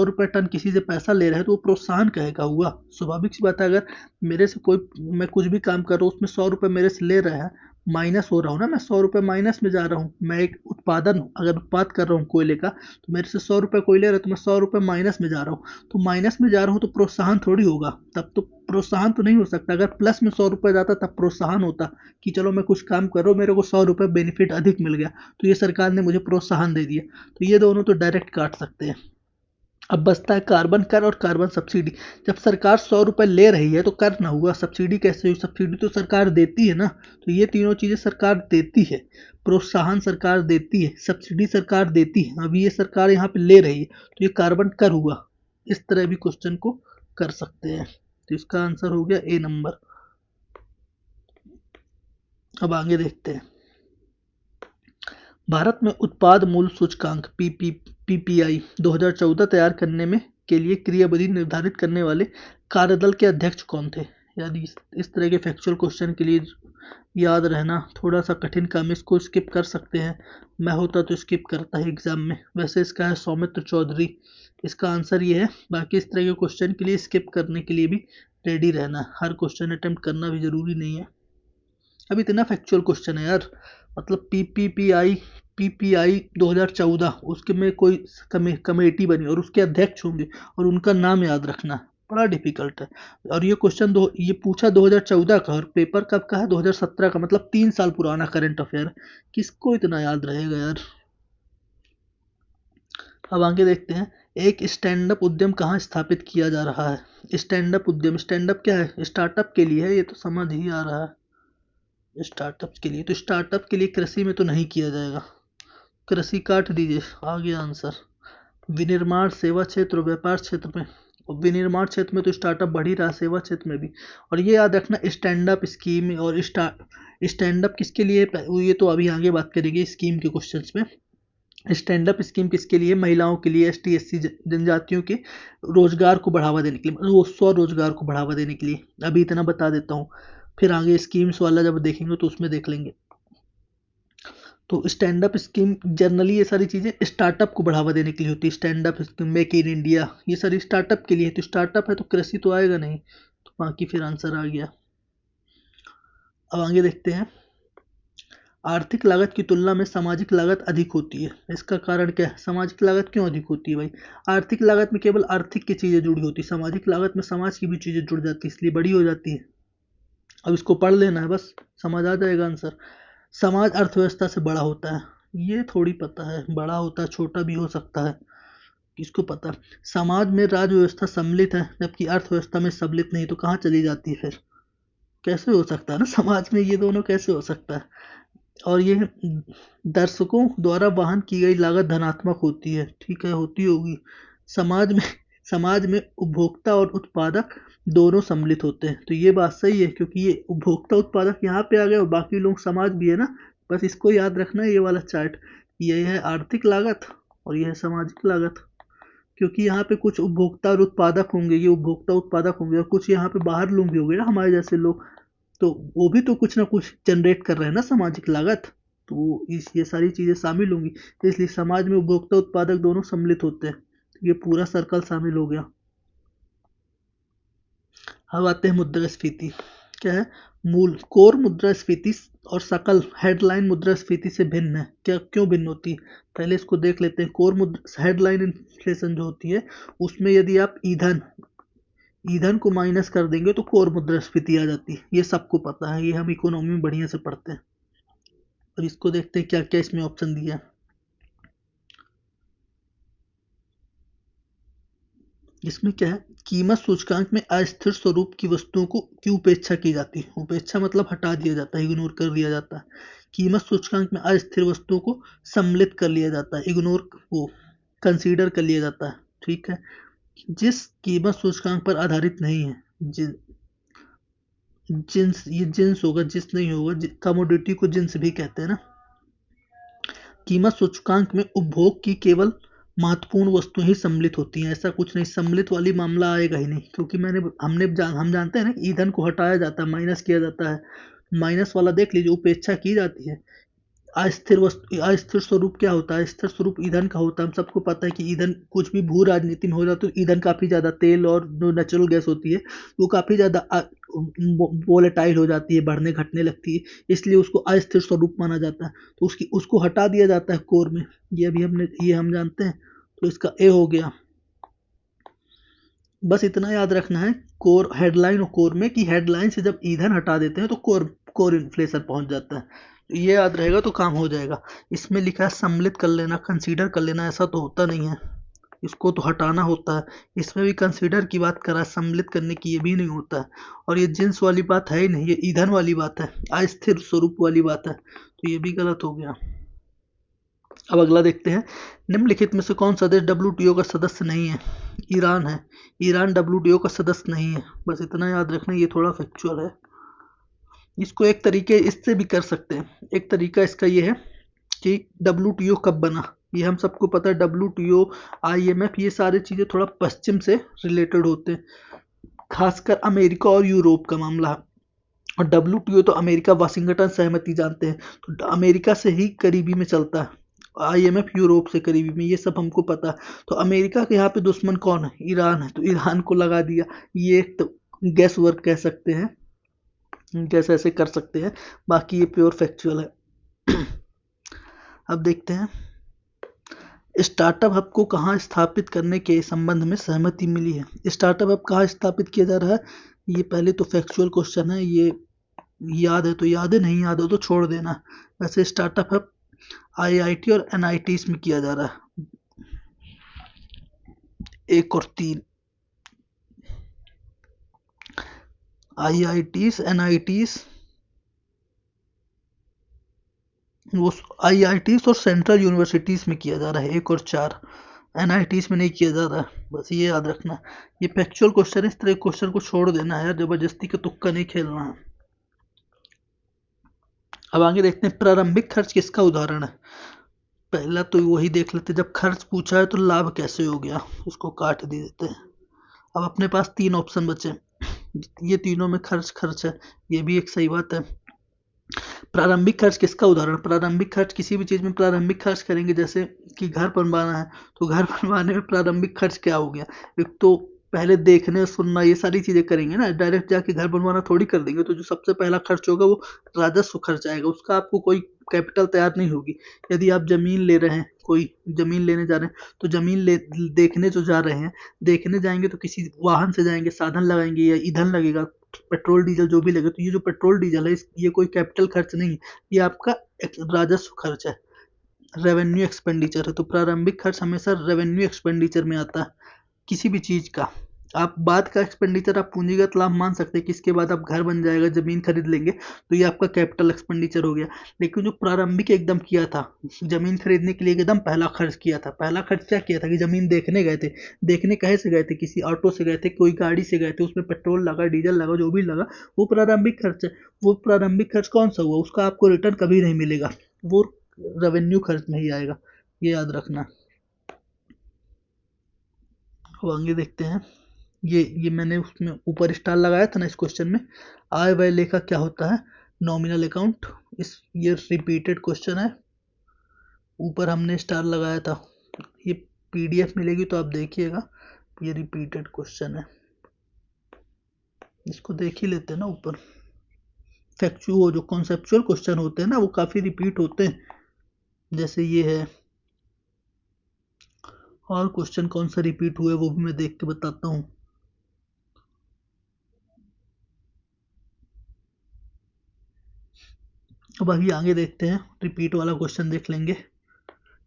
रुपये टन किसी से पैसा ले रहे हैं तो वो प्रोत्साहन कहेगा हुआ, स्वाभाविक सी बात है। अगर मेरे से कोई, मैं कुछ भी काम कर रहा हूँ, उसमें 100 रुपये मेरे से ले रहे हैं, माइनस हो रहा हूँ ना, मैं 100 रुपये माइनस में जा रहा हूँ। मैं एक उत्पादन, अगर उत्पाद कर रहा हूँ कोयले का, तो मेरे से 100 रुपये कोयले रहे तो मैं 100 रुपये माइनस में जा रहा हूँ। तो माइनस में जा रहा हूँ तो प्रोत्साहन थोड़ी होगा, तब तो प्रोत्साहन तो नहीं हो सकता। अगर प्लस में 100 रुपये जाता तब प्रोत्साहन होता कि चलो मैं कुछ काम कर रहा हूँ, मेरे को 100 रुपये बेनिफिट अधिक मिल गया, तो ये सरकार ने मुझे प्रोत्साहन दे दिया। तो ये दोनों तो डायरेक्ट काट सकते हैं। अब बचता है कार्बन कर और कार्बन सब्सिडी। जब सरकार 100 रुपये ले रही है तो कर ना हुआ, सब्सिडी कैसे हुई? सब्सिडी तो सरकार देती है ना। तो ये तीनों चीज़ें सरकार देती है, प्रोत्साहन सरकार देती है, सब्सिडी सरकार देती है, अभी ये सरकार यहाँ पे ले रही है, तो ये कार्बन कर हुआ। इस तरह भी क्वेश्चन को कर सकते हैं। तो इसका आंसर हो गया ए नंबर। अब आगे देखते हैं। भारत में उत्पाद मूल्य सूचकांक पीपीआई 2014 तैयार करने में के लिए क्रियाविधि निर्धारित करने वाले कार्यदल के अध्यक्ष कौन थे? यार इस तरह के फैक्चुअल क्वेश्चन के लिए याद रहना थोड़ा सा कठिन काम है, इसको स्किप कर सकते हैं। मैं होता तो स्किप करता है एग्जाम में। वैसे इसका है सौमित्र चौधरी, इसका आंसर ये है। बाकी इस तरह के क्वेश्चन के लिए स्किप करने के लिए भी रेडी रहना, हर क्वेश्चन अटेम्प्ट करना भी जरूरी नहीं है। अब इतना फैक्चुअल क्वेश्चन है यार, मतलब पीपीआई 2014 उसके में कोई कमेटी बनी और उसके अध्यक्ष होंगे और उनका नाम याद रखना बड़ा डिफिकल्ट है। और ये क्वेश्चन ये पूछा 2014 का और पेपर कब का है? 2017 का, मतलब 3 साल पुराना करंट अफेयर। किसको इतना याद रहेगा यार। अब आगे देखते हैं। एक स्टैंड अप उद्यम कहाँ स्थापित किया जा रहा है? स्टैंड अप उद्यम, स्टैंड अप क्या है? स्टार्टअप के लिए है, ये तो समझ ही आ रहा है। स्टार्टअप के लिए, तो स्टार्टअप के लिए कृषि में तो नहीं किया जाएगा, कृषि काट दीजिए। आ गया आंसर। विनिर्माण, सेवा क्षेत्र और व्यापार क्षेत्र में, और विनिर्माण क्षेत्र में तो स्टार्टअप बढ़ ही रहा, सेवा क्षेत्र में भी। और ये याद रखना स्टैंड अप स्कीम और स्टैंड अप किसके लिए, ये तो अभी आगे बात करेंगे स्कीम के क्वेश्चंस में। स्टैंड अप स्कीम किसके लिए? महिलाओं के लिए, एसटी एससी जनजातियों के रोजगार को बढ़ावा देने के लिए, वो स्वरोजगार को बढ़ावा देने के लिए। अभी इतना बता देता हूँ, फिर आगे स्कीम्स वाला जब देखेंगे तो उसमें देख लेंगे। तो स्टैंड अप स्कीम जनरली ये सारी चीज़ें स्टार्टअप को बढ़ावा देने के लिए होती है। Stand up scheme, make in India, ये सारी स्टार्टअप के लिए है। तो स्टार्टअप है तो कृषि तो आएगा नहीं, तो बाकी फिर आंसर आ गया। अब आगे देखते हैं। आर्थिक लागत की तुलना में सामाजिक लागत अधिक होती है, इसका कारण क्या है? सामाजिक लागत क्यों अधिक होती है भाई? आर्थिक लागत में केवल आर्थिक की चीज़ें जुड़ी होती है, सामाजिक लागत में समाज की भी चीज़ें जुड़ जाती है, इसलिए बड़ी हो जाती है। अब इसको पढ़ लेना है बस, समझ आ जाएगा आंसर। समाज अर्थव्यवस्था से बड़ा होता है, ये थोड़ी पता है, बड़ा होता है, छोटा भी हो सकता है, किसको पता। समाज में राज्य व्यवस्था सम्मिलित है जबकि अर्थव्यवस्था में सम्मिलित नहीं, तो कहाँ चली जाती है फिर? कैसे हो सकता है ना, समाज में ये दोनों कैसे हो सकता है? और ये दर्शकों द्वारा वहन की गई लागत धनात्मक होती है, ठीक है, होती होगी। समाज में समाज में उपभोक्ता और उत्पादक दोनों सम्मिलित होते हैं, तो ये बात सही है, क्योंकि ये उपभोक्ता उत्पादक यहाँ पे आ गए और बाकी लोग समाज भी है ना। बस इसको याद रखना है, ये वाला चार्ट। ये है आर्थिक लागत और ये है सामाजिक लागत, क्योंकि यहाँ पे कुछ उपभोक्ता और उत्पादक होंगे, ये उपभोक्ता उत्पादक होंगे, और कुछ यहाँ पे बाहर लोग भी होंगे ना हमारे जैसे लोग, तो वो भी तो कुछ ना कुछ जनरेट कर रहे हैं ना सामाजिक लागत, तो वो ये सारी चीज़ें शामिल होंगी। तो इसलिए समाज में उपभोक्ता उत्पादक दोनों सम्मिलित होते हैं, तो ये पूरा सर्कल शामिल हो गया। अब आते हैं मुद्रास्फीति। क्या है? मूल कोर मुद्रास्फीति और सकल हेडलाइन मुद्रास्फीति से भिन्न है। क्या, क्यों भिन्न होती है? पहले इसको देख लेते हैं। कोर मुद्रा हेडलाइन इन्फ्लेशन जो होती है, उसमें यदि आप ईंधन को माइनस कर देंगे तो कोर मुद्रास्फीति आ जाती है, ये सबको पता है, ये हम इकोनॉमी में बढ़िया से पढ़ते हैं। और इसको देखते हैं क्या क्या इसमें ऑप्शन दिया है। इसमें क्या है? कीमत सूचकांक में अस्थिर स्वरूप की वस्तुओं को की उपेक्षा की जाती है। उपेक्षा मतलब हटा दिया जाता है, इग्नोर कर दिया जाता है। कीमत सूचकांक में अस्थिर वस्तुओं को सम्मिलित कर लिया जाता है, इग्नोर वो कंसीडर कर लिया जाता है, ठीक है। जिस कीमत सूचकांक पर आधारित नहीं है, जिन्स, ये जिन्स होगा, जिस नहीं होगा, कमोडिटी को जिन्स भी कहते हैं ना। कीमत सूचकांक में उपभोग की केवल महत्वपूर्ण वस्तुएं ही सम्मिलित होती हैं, ऐसा कुछ नहीं, सम्मिलित वाली मामला आएगा ही नहीं, क्योंकि हम जानते हैं ना कि ईंधन को हटाया जाता है, माइनस किया जाता है, माइनस वाला देख लीजिए, उपेक्षा की जाती है। अस्थिर स्वरूप क्या होता है? स्थिर स्वरूप ईंधन का होता है। हम सबको पता है कि ईंधन कुछ भी भू राजनीति में हो जाता है तो ईंधन काफ़ी ज़्यादा, तेल और जो नेचुरल गैस होती है वो काफ़ी ज़्यादा वोलेटाइल हो जाती है, बढ़ने घटने लगती है, इसलिए उसको अस्थिर स्वरूप माना जाता है। तो उसको हटा दिया जाता है कोर में। ये हम जानते हैं। तो इसका ए हो गया। बस इतना याद रखना है कोर, हेडलाइन और कोर में, कि हेडलाइन से जब ईंधन हटा देते हैं तो कोर कोर इन्फ्लेशन पहुंच जाता है। तो ये याद रहेगा तो काम हो जाएगा। इसमें लिखा है सम्मिलित कर लेना, कंसीडर कर लेना, ऐसा तो होता नहीं है, इसको तो हटाना होता है। इसमें भी कंसीडर की बात करा, सम्मिलित करने की ये भी नहीं होता है। और ये जिन्स वाली बात है ही नहीं, ये ईंधन वाली बात है, अस्थिर स्वरूप वाली बात है, तो ये भी गलत हो गया। अब अगला देखते हैं, निम्नलिखित में से कौन सा देश डब्ल्यूटीओ का सदस्य नहीं है? ईरान है। ईरान डब्ल्यूटीओ का सदस्य नहीं है, बस इतना याद रखना, ये थोड़ा फैक्चुअल है। इसको एक तरीके इससे भी कर सकते हैं। एक तरीका इसका ये है कि डब्ल्यूटीओ कब बना, ये हम सबको पता है। डब्ल्यूटीओ, आईएमएफ, ये सारी चीज़ें थोड़ा पश्चिम से रिलेटेड होते हैं, खासकर अमेरिका और यूरोप का मामला है। और डब्ल्यूटीओ तो अमेरिका, वाशिंगटन सहमति जानते हैं, तो अमेरिका से ही करीबी में चलता है। आईएमएफ यूरोप से करीबी में, ये सब हमको पता है। तो अमेरिका के यहाँ पे दुश्मन कौन है? ईरान है, तो ईरान को लगा दिया। ये एक तो गैस वर्क कह सकते हैं, जैसे ऐसे कर सकते हैं, बाकी ये प्योर फैक्चुअल है। अब देखते हैं, स्टार्टअप हब को कहाँ स्थापित करने के संबंध में सहमति मिली है? स्टार्टअप हब कहाँ स्थापित किया जा रहा है? ये पहले तो फैक्चुअल क्वेश्चन है, ये याद है तो याद है, नहीं याद हो तो छोड़ देना। वैसे स्टार्टअप हब आईआईटी और एनआईटीज में किया जा रहा है, 1 और 3, आईआईटीज, एनआईटीज, वो आईआईटीज और सेंट्रल यूनिवर्सिटीज में किया जा रहा है, 1 और 4। एनआईटीज में नहीं किया जा रहा है, बस ये याद रखना। ये फैक्चुअल क्वेश्चन है, इस तरह क्वेश्चन को छोड़ देना है यार, जबरदस्ती का तुक्का नहीं खेलना है। अब आगे देखते हैं, प्रारंभिक खर्च किसका उदाहरण है? पहला तो वही देख लेते, जब खर्च पूछा है तो लाभ कैसे हो गया, उसको काट दे देते हैं। अब अपने पास 3 ऑप्शन बचे, ये तीनों में खर्च खर्च है, ये भी एक सही बात है। प्रारंभिक खर्च किसका उदाहरण? प्रारंभिक खर्च, किसी भी चीज़ में प्रारंभिक खर्च करेंगे, जैसे कि घर बनवाना है तो घर बनवाने में प्रारंभिक खर्च क्या हो गया? एक तो पहले देखने सुनना, ये सारी चीज़ें करेंगे ना, डायरेक्ट जाके घर बनवाना थोड़ी कर देंगे। तो जो सबसे पहला खर्च होगा वो राजस्व खर्च आएगा, उसका आपको कोई कैपिटल तैयार नहीं होगी। यदि आप ज़मीन ले रहे हैं, कोई ज़मीन लेने जा रहे हैं, तो ज़मीन ले देखने जो जा रहे हैं, देखने जाएंगे तो किसी वाहन से जाएंगे, साधन लगाएंगे या ईंधन लगेगा, पेट्रोल डीजल जो भी लगे, तो ये जो पेट्रोल डीजल है, ये कोई कैपिटल खर्च नहीं है, ये आपका राजस्व खर्च है, रेवेन्यू एक्सपेंडिचर है। तो प्रारंभिक खर्च हमेशा रेवेन्यू एक्सपेंडिचर में आता है, किसी भी चीज़ का। आप बाद का एक्सपेंडिचर आप पूंजीगत लाभ मान सकते हैं कि इसके बाद आप घर बन जाएगा, ज़मीन खरीद लेंगे, तो ये आपका कैपिटल एक्सपेंडिचर हो गया। लेकिन जो प्रारंभिक एकदम किया था, ज़मीन खरीदने के लिए एकदम पहला खर्च किया था, पहला खर्च क्या किया था कि ज़मीन देखने गए थे। देखने कहे से गए थे? किसी ऑटो से गए थे, कोई गाड़ी से गए थे, उसमें पेट्रोल लगा, डीजल लगा, जो भी लगा, वो प्रारंभिक खर्च है। वो प्रारंभिक खर्च कौन सा हुआ? उसका आपको रिटर्न कभी नहीं मिलेगा, वो रेवेन्यू खर्च में ही आएगा, ये याद रखना। अब आगे देखते हैं, ये मैंने उसमें ऊपर स्टार लगाया था ना इस क्वेश्चन में, आय व्यय लेखा क्या होता है? Nominal account. ये रिपीटेड क्वेश्चन है, ऊपर हमने स्टार लगाया था। ये पीडीएफ मिलेगी तो आप देखिएगा, ये रिपीटेड क्वेश्चन है, इसको देख ही लेते हैं ना। ऊपर फैक्चुअल, जो कॉन्सेप्चुअल क्वेश्चन होते हैं ना, वो काफ़ी रिपीट होते हैं, जैसे ये है। और क्वेश्चन कौन सा रिपीट हुआ है वो भी मैं देख के बताता हूँ। अब अभी आगे देखते हैं, रिपीट वाला क्वेश्चन देख लेंगे।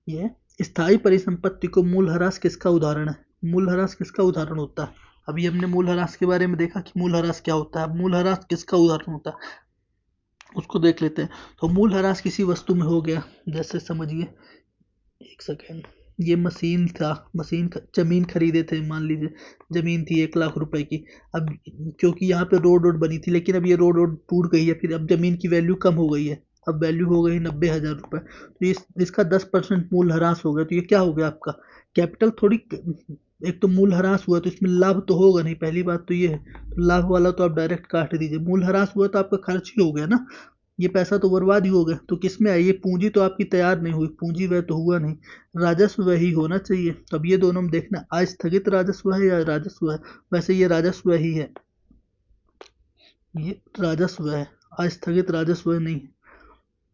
ये स्थायी परिसंपत्ति को मूलह्रास किसका उदाहरण है? मूलह्रास किसका उदाहरण होता है? अभी हमने मूलह्रास के बारे में देखा कि मूलह्रास क्या होता है, अब मूलह्रास किसका उदाहरण होता है उसको देख लेते हैं। तो मूलह्रास किसी वस्तु में हो गया, जैसे समझिए, एक सेकेंड, ये मशीन था, जमीन खरीदे थे, मान लीजिए जमीन थी 1 लाख रुपए की। अब क्योंकि यहाँ पे रोड रोड बनी थी, लेकिन अब ये रोड रोड टूट गई है, फिर अब जमीन की वैल्यू कम हो गई है, अब वैल्यू हो गई 90,000 रुपये, तो इसका 10% मूलह्रास हो गया। तो ये क्या हो गया आपका? कैपिटल थोड़ी, एक तो मूलह्रास हुआ तो इसमें लाभ तो होगा नहीं, पहली बात तो ये है। तो लाभ वाला तो आप डायरेक्ट काट दीजिए, मूलह्रास हुआ तो आपका खर्च ही हो गया ना, ये पैसा तो बर्बाद ही हो गया। तो किस में आई? ये पूंजी तो आपकी तैयार नहीं हुई, पूंजी व्यय तो हुआ नहीं, राजस्व व्यय ही होना चाहिए। तो अब ये दोनों में देखना आस्थगित राजस्व है या राजस्व है। वैसे ये राजस्व ही है, ये राजस्व है, आस्थगित राजस्व नहीं है,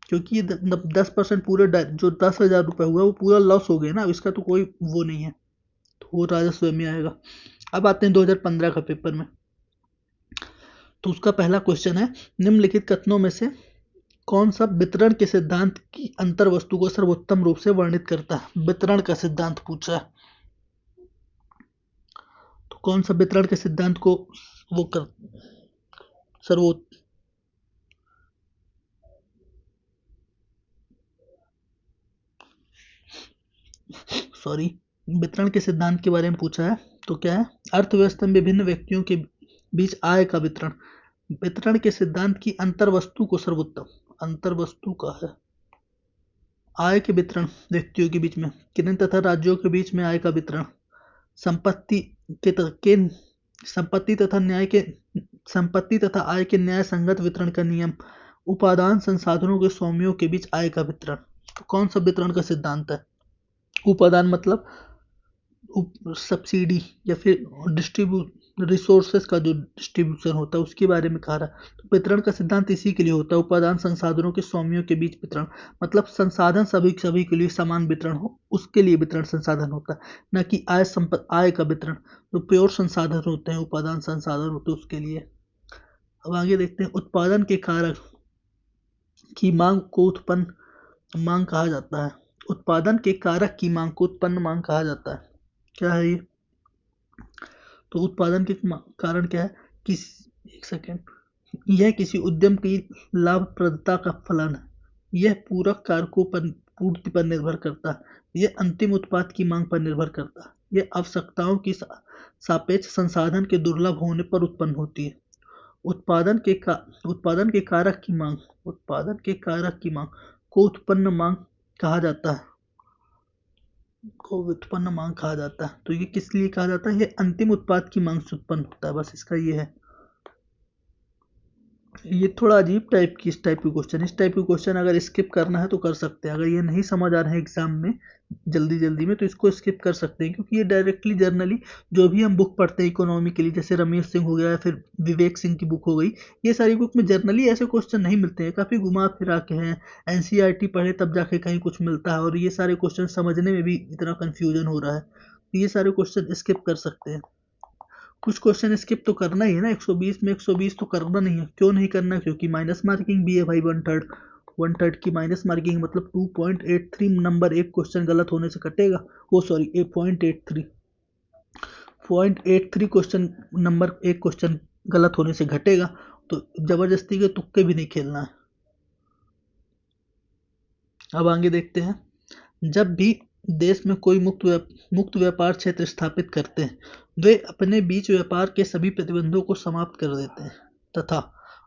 क्योंकि ये 10% पूरे जो 10,000 रुपये हुआ वो पूरा लॉस हो गया ना, इसका तो कोई वो नहीं है, तो वो राजस्व में आएगा। अब आते हैं 2015 का पेपर में। तो उसका पहला क्वेश्चन है, निम्नलिखित कथनों में से कौन सा वितरण के सिद्धांत की अंतर वस्तु को सर्वोत्तम रूप से वर्णित करता है? वितरण का सिद्धांत पूछा है, तो कौन सा वितरण के सिद्धांत को वो कर सर्वोत्तम वितरण के सिद्धांत के बारे में पूछा है। तो क्या है? अर्थव्यवस्था में विभिन्न व्यक्तियों के बीच आय का वितरण, वितरण के सिद्धांत की अंतर वस्तु को सर्वोत्तम, अंतर वस्तु का है आय के वितरण, व्यक्तियों के बीच में, केंद्र तथा राज्यों के बीच में आय का वितरण, संपत्ति संपत्ति तथा न्याय के संपत्ति तथा आय के न्याय संगत वितरण का नियम, उपादान संसाधनों के स्वामियों के बीच आय का वितरण। तो कौन सा वितरण का सिद्धांत है? उपादान मतलब सब्सिडी या फिर रिसोर्सेस का जो डिस्ट्रीब्यूशन होता है उसके बारे में कहा रहा है। तो वितरण का सिद्धांत इसी के लिए होता है, उपादान संसाधनों के स्वामियों के बीच वितरण, मतलब संसाधन सभी के लिए समान वितरण हो, उसके लिए वितरण संसाधन होता है, न कि आय का वितरण। तो प्योर संसाधन होते हैं, उपादान संसाधन होते हैं उसके लिए। अब आगे देखते हैं, उत्पादन के कारक की मांग को उत्पन्न मांग कहा जाता है। उत्पादन के कारक की मांग को उत्पन्न मांग कहा जाता है। क्या है ये? तो उत्पादन के कारण क्या है? एक सेकेंड, यह किसी उद्यम की लाभप्रदता का फलन है, यह पूरक कारकों पर पूर्ति पर निर्भर करता है, यह अंतिम उत्पाद की मांग पर निर्भर करता है, यह आवश्यकताओं की सापेक्ष संसाधन के दुर्लभ होने पर उत्पन्न होती है। उत्पादन के कारक की मांग, उत्पादन के कारक की मांग को उत्पन्न मांग कहा जाता है, को व्युत्पन्न मांग कहा जाता है। तो ये किस लिए कहा जाता है? ये अंतिम उत्पाद की मांग से उत्पन्न होता है, बस इसका ये है। ये थोड़ा अजीब टाइप की इस टाइप की क्वेश्चन अगर स्किप करना है तो कर सकते हैं। अगर ये नहीं समझ आ रहे हैं एग्जाम में जल्दी में तो इसको स्किप कर सकते हैं, क्योंकि ये डायरेक्टली जर्नली जो भी हम बुक पढ़ते हैं इकोनॉमी के लिए, जैसे रमेश सिंह हो गया या फिर विवेक सिंह की बुक हो गई, ये सारी बुक में जर्नली ऐसे क्वेश्चन नहीं मिलते हैं, काफ़ी घुमा फिरा के हैं। एनसीईआरटी पढ़े तब जाके कहीं कुछ मिलता है, और ये सारे क्वेश्चन समझने में भी इतना कन्फ्यूजन हो रहा है, तो ये सारे क्वेश्चन स्किप कर सकते हैं। कुछ क्वेश्चन स्किप तो करना ही है ना, 120 में 120 तो करना नहीं है। क्यों नहीं करना? क्योंकि माइनस मार्किंग भी है भाई, 1/3 की माइनस मार्किंग, मतलब 2.83 नंबर एक क्वेश्चन गलत होने से कटेगा। वो सॉरी 0.83 क्वेश्चन नंबर एक क्वेश्चन गलत होने से घटेगा। तो जबरदस्ती के तुक्के भी नहीं खेलना है। अब आगे देखते हैं, जब भी देश में कोई मुक्त व्यापार क्षेत्र स्थापित करते हैं, वे अपने बीच व्यापार के सभी प्रतिबंधों को समाप्त कर देते हैं, तथा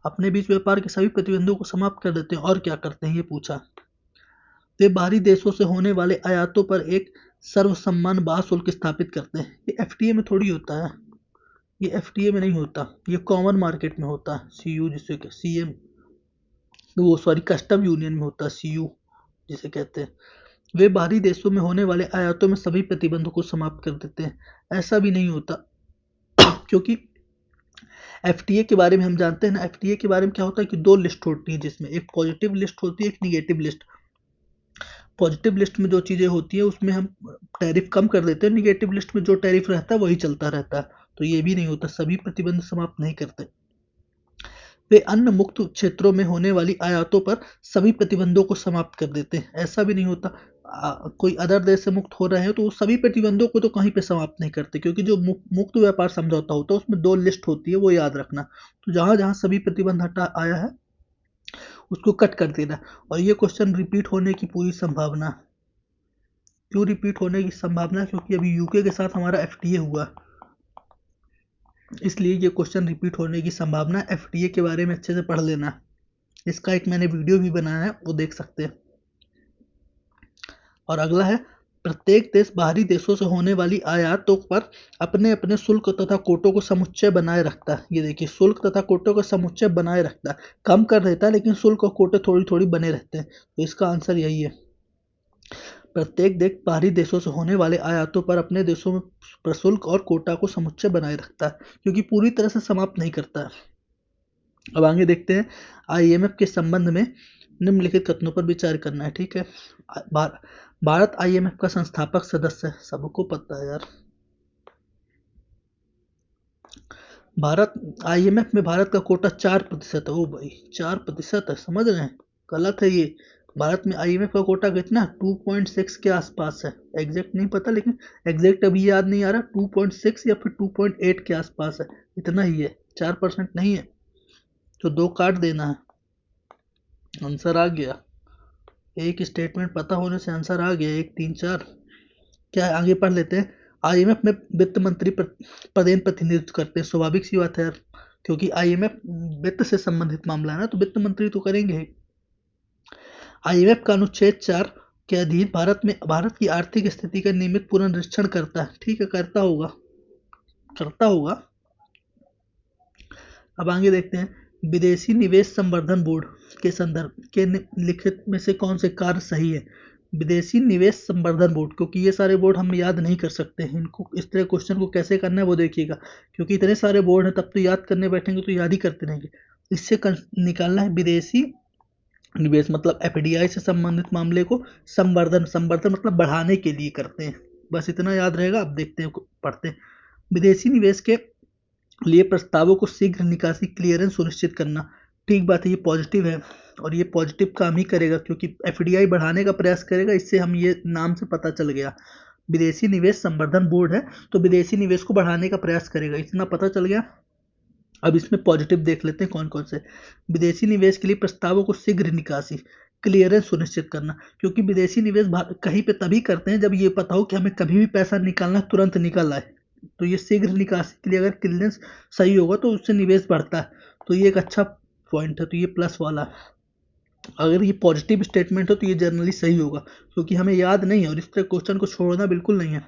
अपने बीच व्यापार के सभी प्रतिबंधों को समाप्त कर देते हैं। और क्या करते हैं ये पूछा। वे बाहरी देशों से होने वाले आयातों पर एक सर्वसम्मान बाह्य शुल्क स्थापित करते हैं। ये एफटीए में थोड़ी होता है, ये एफटीए में नहीं होता, ये कॉमन मार्केट में होता है, सीयू जिसे सीएम वो सॉरी कस्टम यूनियन में होता है, सीयू जिसे कहते हैं। वे बाहरी देशों में होने वाले आयातों में सभी प्रतिबंधों को समाप्त कर देते हैं। ऐसा भी नहीं होता, क्योंकि एफटीए के बारे में हम जानते हैं ना, एफटीए के बारे में क्या होता है कि 2 लिस्ट होती है, जिसमें एक पॉजिटिव लिस्ट होती है, एक निगेटिव लिस्ट। पॉजिटिव लिस्ट में जो चीज़ें होती है उसमें हम टैरिफ कम कर देते हैं, निगेटिव लिस्ट में जो टैरिफ रहता है वही चलता रहता है। तो ये भी नहीं होता, सभी प्रतिबंध समाप्त नहीं करते। वे अन्य मुक्त क्षेत्रों में होने वाली आयातों पर सभी प्रतिबंधों को समाप्त कर देते हैं। ऐसा भी नहीं होता, कोई अदर देश से मुक्त हो रहे हैं तो सभी प्रतिबंधों को तो कहीं पे समाप्त नहीं करते, क्योंकि जो मुक्त व्यापार समझौता होता है उसमें 2 लिस्ट होती है, वो याद रखना। तो जहाँ जहाँ सभी प्रतिबंध हटा आया है उसको कट कर देना। और ये क्वेश्चन रिपीट होने की पूरी संभावना। क्यों रिपीट होने की संभावना? क्योंकि अभी यूके के साथ हमारा एफटीए हुआ, इसलिए ये क्वेश्चन रिपीट होने की संभावना। एफटीए के बारे में अच्छे से पढ़ लेना, इसका एक मैंने वीडियो भी बनाया है, वो देख सकते हैं। और अगला है प्रत्येक देश बाहरी देशों से होने वाली आयातों पर अपने अपने शुल्क तथा कोटों को समुच्चय बनाए रखता है। ये देखिए, शुल्क तथा कोटों का समुच्चय बनाए रखता है, कम कर देता है लेकिन शुल्क और कोटे थोड़ी थोड़ी बने रहते हैं। तो इसका आंसर यही है। प्रत्येक देश बाहरी देशों से होने वाले आयातों पर अपने देशों में प्रशुल्क और कोटा को समुच्चय बनाए रखता है, क्योंकि पूरी तरह से समाप्त नहीं करता है। अब आगे देखते हैं, आईएमएफ के संबंध में निम्नलिखित कथनों पर विचार करना है। ठीक है, भारत आईएमएफ का संस्थापक सदस्य है, सबको पता है यार। भारत आईएमएफ में भारत का कोटा 4% है। ओ भाई 4% है, समझ रहे हैं, गलत है ये। भारत में आईएमएफ का कोटा कितना 2.6 के आसपास है, एग्जैक्ट नहीं पता, लेकिन एग्जैक्ट अभी याद नहीं आ रहा, 2.6 या फिर 2.8 के आसपास है, इतना ही है, 4% नहीं है। तो 2 काट देना है, आंसर आ गया। एक स्टेटमेंट पता होने से आंसर आ गया, 1 3 4। क्या है, आगे पढ़ लेते हैं। आईएमएफ में वित्त मंत्री पदेन प्रतिनिधित्व करते हैं, स्वाभाविक सी बात है यार, क्योंकि आईएमएफ वित्त से संबंधित मामला है ना, तो वित्त मंत्री तो करेंगे ही। आईएमएफ का अनुच्छेद 4 के अधीन भारत की आर्थिक स्थिति का नियमित पुनर्निरीक्षण करता है। ठीक है, करता होगा। अब आगे देखते हैं, विदेशी निवेश संवर्धन बोर्ड के संदर्भ के निम्नलिखित में से कौन से कार्य सही है। विदेशी निवेश संवर्धन बोर्ड, क्योंकि ये सारे बोर्ड हम याद नहीं कर सकते हैं, इनको इस तरह क्वेश्चन को कैसे करना है वो देखिएगा, क्योंकि इतने सारे बोर्ड हैं, तब तो याद करने बैठेंगे तो याद ही करते रहेंगे। इससे निकालना है विदेशी निवेश, मतलब एफडीआई से संबंधित मामले को संवर्धन मतलब बढ़ाने के लिए करते हैं, बस इतना याद रहेगा। अब देखते हैं, पढ़ते हैं। विदेशी निवेश के लिए प्रस्तावों को शीघ्र निकासी क्लियरेंस सुनिश्चित करना। ठीक बात है, ये पॉजिटिव है और ये पॉजिटिव काम ही करेगा, क्योंकि एफडीआई बढ़ाने का प्रयास करेगा, इससे हम ये नाम से पता चल गया। विदेशी निवेश संवर्धन बोर्ड है तो विदेशी निवेश को बढ़ाने का प्रयास करेगा, इतना पता चल गया। अब इसमें पॉजिटिव देख लेते हैं कौन कौन से। विदेशी निवेश के लिए प्रस्तावों को शीघ्र निकासी क्लियरेंस सुनिश्चित करना, क्योंकि विदेशी निवेश कहीं पे तभी करते हैं जब ये पता हो कि हमें कभी भी पैसा निकालना तुरंत निकल आए, तो ये शीघ्र निकासी के लिए अगर क्लियरेंस सही होगा तो उससे निवेश बढ़ता है, तो ये एक अच्छा पॉइंट है, तो ये प्लस वाला। अगर ये पॉजिटिव स्टेटमेंट हो तो ये जनरली सही होगा, क्योंकि हमें याद नहीं है और इस तरह क्वेश्चन को छोड़ना बिल्कुल नहीं है।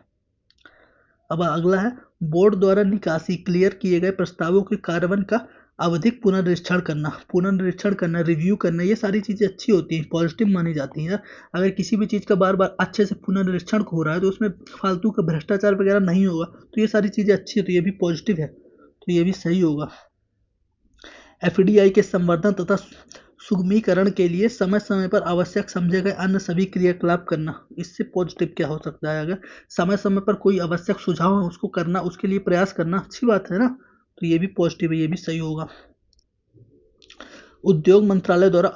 अब अगला है, बोर्ड द्वारा निकासी क्लियर किए गए प्रस्तावों के कार्यान्वयन का आवधिक पुनर्निरीक्षण करना, रिव्यू करना, ये सारी चीज़ें अच्छी होती हैं, पॉजिटिव मानी जाती हैं। अगर किसी भी चीज़ का बार बार अच्छे से पुनर्निरीक्षण हो रहा है तो उसमें फालतू का भ्रष्टाचार वगैरह नहीं होगा, तो ये सारी चीज़ें अच्छी है, तो ये भी पॉजिटिव है, तो ये भी सही होगा। एफडीआई के संवर्धन तथा सुगमीकरण के लिए समय समय पर आवश्यक समझे गए अन्य सभी क्रियाकलाप करना, इससे पॉजिटिव क्या हो सकता है। अगर समय समय पर कोई आवश्यक सुझाव है उसको करना, उसके लिए प्रयास करना, अच्छी बात है ना, तो ये भी पॉजिटिव है, ये भी सही होगा। उद्योग मंत्रालय द्वारा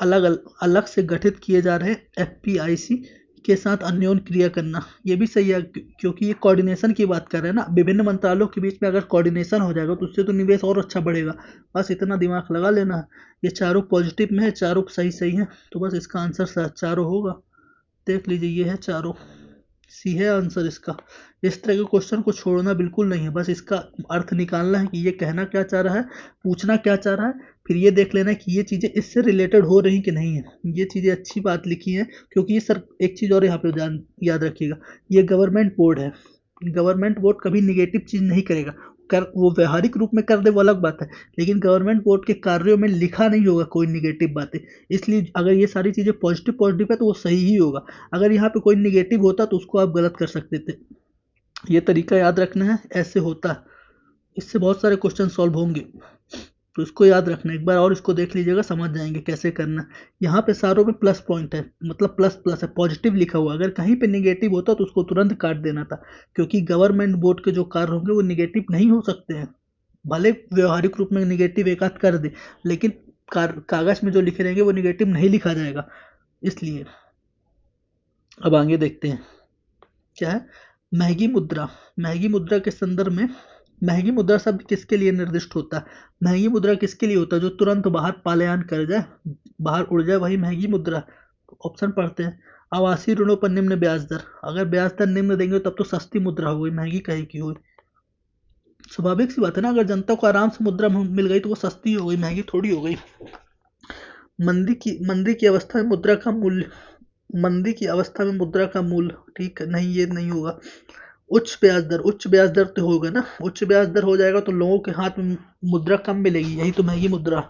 अलग से गठित किए जा रहे एफपीआईसी के साथ अन्योन्य क्रिया करना, ये भी सही है, क्योंकि ये कोऑर्डिनेशन की बात कर रहे हैं ना, विभिन्न मंत्रालयों के बीच में अगर कोऑर्डिनेशन हो जाएगा तो उससे तो निवेश और अच्छा बढ़ेगा, बस इतना दिमाग लगा लेना है। ये चारों पॉजिटिव में है, चारों सही है, तो बस इसका आंसर चारों होगा। देख लीजिए, ये है चारों, सी है आंसर इसका। इस तरह के क्वेश्चन को छोड़ना बिल्कुल नहीं है, बस इसका अर्थ निकालना है कि ये कहना क्या चाह रहा है, पूछना क्या चाह रहा है, फिर ये देख लेना है कि ये चीज़ें इससे रिलेटेड हो रही कि नहीं है। ये चीज़ें अच्छी बात लिखी हैं, क्योंकि ये सर एक चीज़ और यहाँ पे याद रखिएगा, ये गवर्नमेंट बोर्ड है, गवर्नमेंट बोर्ड कभी निगेटिव चीज़ नहीं करेगा, कर वो व्यवहारिक रूप में कर दे वो अलग बात है, लेकिन गवर्नमेंट बोर्ड के कार्यों में लिखा नहीं होगा कोई निगेटिव बातें, इसलिए अगर ये सारी चीज़ें पॉजिटिव है तो वो सही ही होगा। अगर यहाँ पे कोई निगेटिव होता तो उसको आप गलत कर सकते थे, ये तरीका याद रखना है, ऐसे होता है, इससे बहुत सारे क्वेश्चन सॉल्व होंगे, तो इसको याद रखना। एक बार और इसको देख लीजिएगा, समझ जाएंगे कैसे करना। यहाँ पे सारों में प्लस पॉइंट है, मतलब प्लस है, पॉजिटिव लिखा हुआ, अगर कहीं पे निगेटिव होता तो उसको तुरंत काट देना था, क्योंकि गवर्नमेंट बोर्ड के जो कार्य होंगे वो निगेटिव नहीं हो सकते हैं, भले व्यवहारिक रूप में निगेटिव एक आध कर दे, लेकिन कागज में जो लिखे रहेंगे वो निगेटिव नहीं लिखा जाएगा, इसलिए। अब आगे देखते हैं, क्या है, महंगी मुद्रा के संदर्भ में महंगी मुद्रा शब्द किसके लिए निर्दिष्ट होता है। महंगी मुद्रा किसके लिए होता है, जो तुरंत बाहर पलायन कर जाए, बाहर उड़ जाए, वही महंगी मुद्रा। ऑप्शन पढ़ते हैं, आवासीय ऋणों पर निम्न ब्याज दर, अगर ब्याज दर निम्न देंगे तब तो सस्ती मुद्रा हो गई, महंगी कहीं की हुई, स्वाभाविक सी बात है ना, अगर जनता को आराम से मुद्रा मिल गई तो वो सस्ती हो गई, महंगी थोड़ी हो गई। मंदी की अवस्था में मुद्रा का मूल्य मंदी की अवस्था में मुद्रा का मूल्य, ठीक है, नहीं ये नहीं होगा। उच्च ब्याज दर, उच्च ब्याज दर तो होगा ना, उच्च ब्याज दर हो जाएगा तो लोगों के हाथ में मुद्रा कम मिलेगी, यही तो महंगी मुद्रा,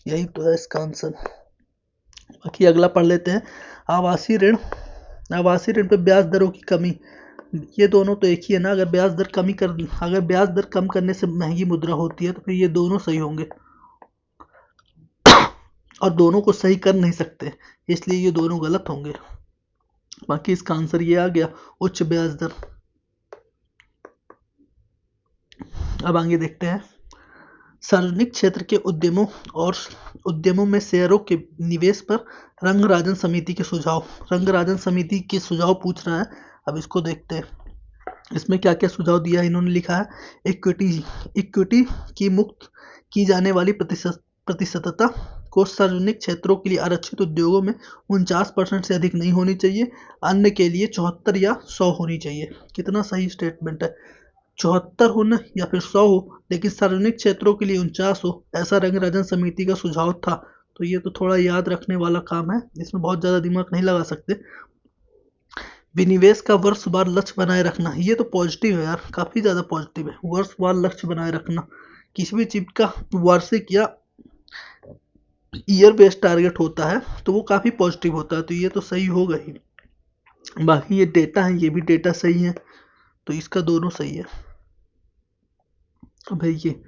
यही तो है इसका आंसर। बाकी अगला पढ़ लेते हैं। आवासीय ऋण, आवासीय ऋण पे ब्याज दरों की कमी, ये दोनों तो एक ही है ना, अगर अगर ब्याज दर कम करने से महंगी मुद्रा होती है तो फिर ये दोनों सही होंगे, और दोनों को सही कर नहीं सकते, इसलिए ये दोनों गलत होंगे। बाकी इसका आंसर ये आ गया, उच्च ब्याज दर। अब आगे देखते हैं। सार्वजनिक क्षेत्र के उद्यमों में शेयरों के निवेश पर रंगराजन समिति के सुझाव, रंगराजन समिति के सुझाव पूछ रहा है। अब इसको देखते हैं, इसमें क्या क्या सुझाव दिया है इन्होंने। लिखा है इक्विटी की मुक्त की जाने वाली प्रतिशतता को सार्वजनिक क्षेत्रों के लिए आरक्षित उद्योगों में 49% से अधिक नहीं होनी चाहिए, अन्य के लिए 74 या 100 होनी चाहिए। कितना सही स्टेटमेंट है, 74 हो न या फिर 100 हो, लेकिन सार्वजनिक क्षेत्रों के लिए 49 हो, ऐसा रंगराजन समिति का सुझाव था। तो ये तो थोड़ा याद रखने वाला काम है, इसमें बहुत ज़्यादा दिमाग नहीं लगा सकते। विनिवेश का वर्षवार लक्ष्य बनाए रखना, ये तो पॉजिटिव है यार, काफ़ी ज़्यादा पॉजिटिव है। वर्षवार लक्ष्य बनाए रखना, किसी भी चीज़ का वार्षिक या ईयर बेस्ड टारगेट होता है तो वो काफ़ी पॉजिटिव होता है, तो ये तो सही होगा ही। बाकी ये डेटा है, ये भी डेटा सही है, तो इसका दोनों सही है। अब है ये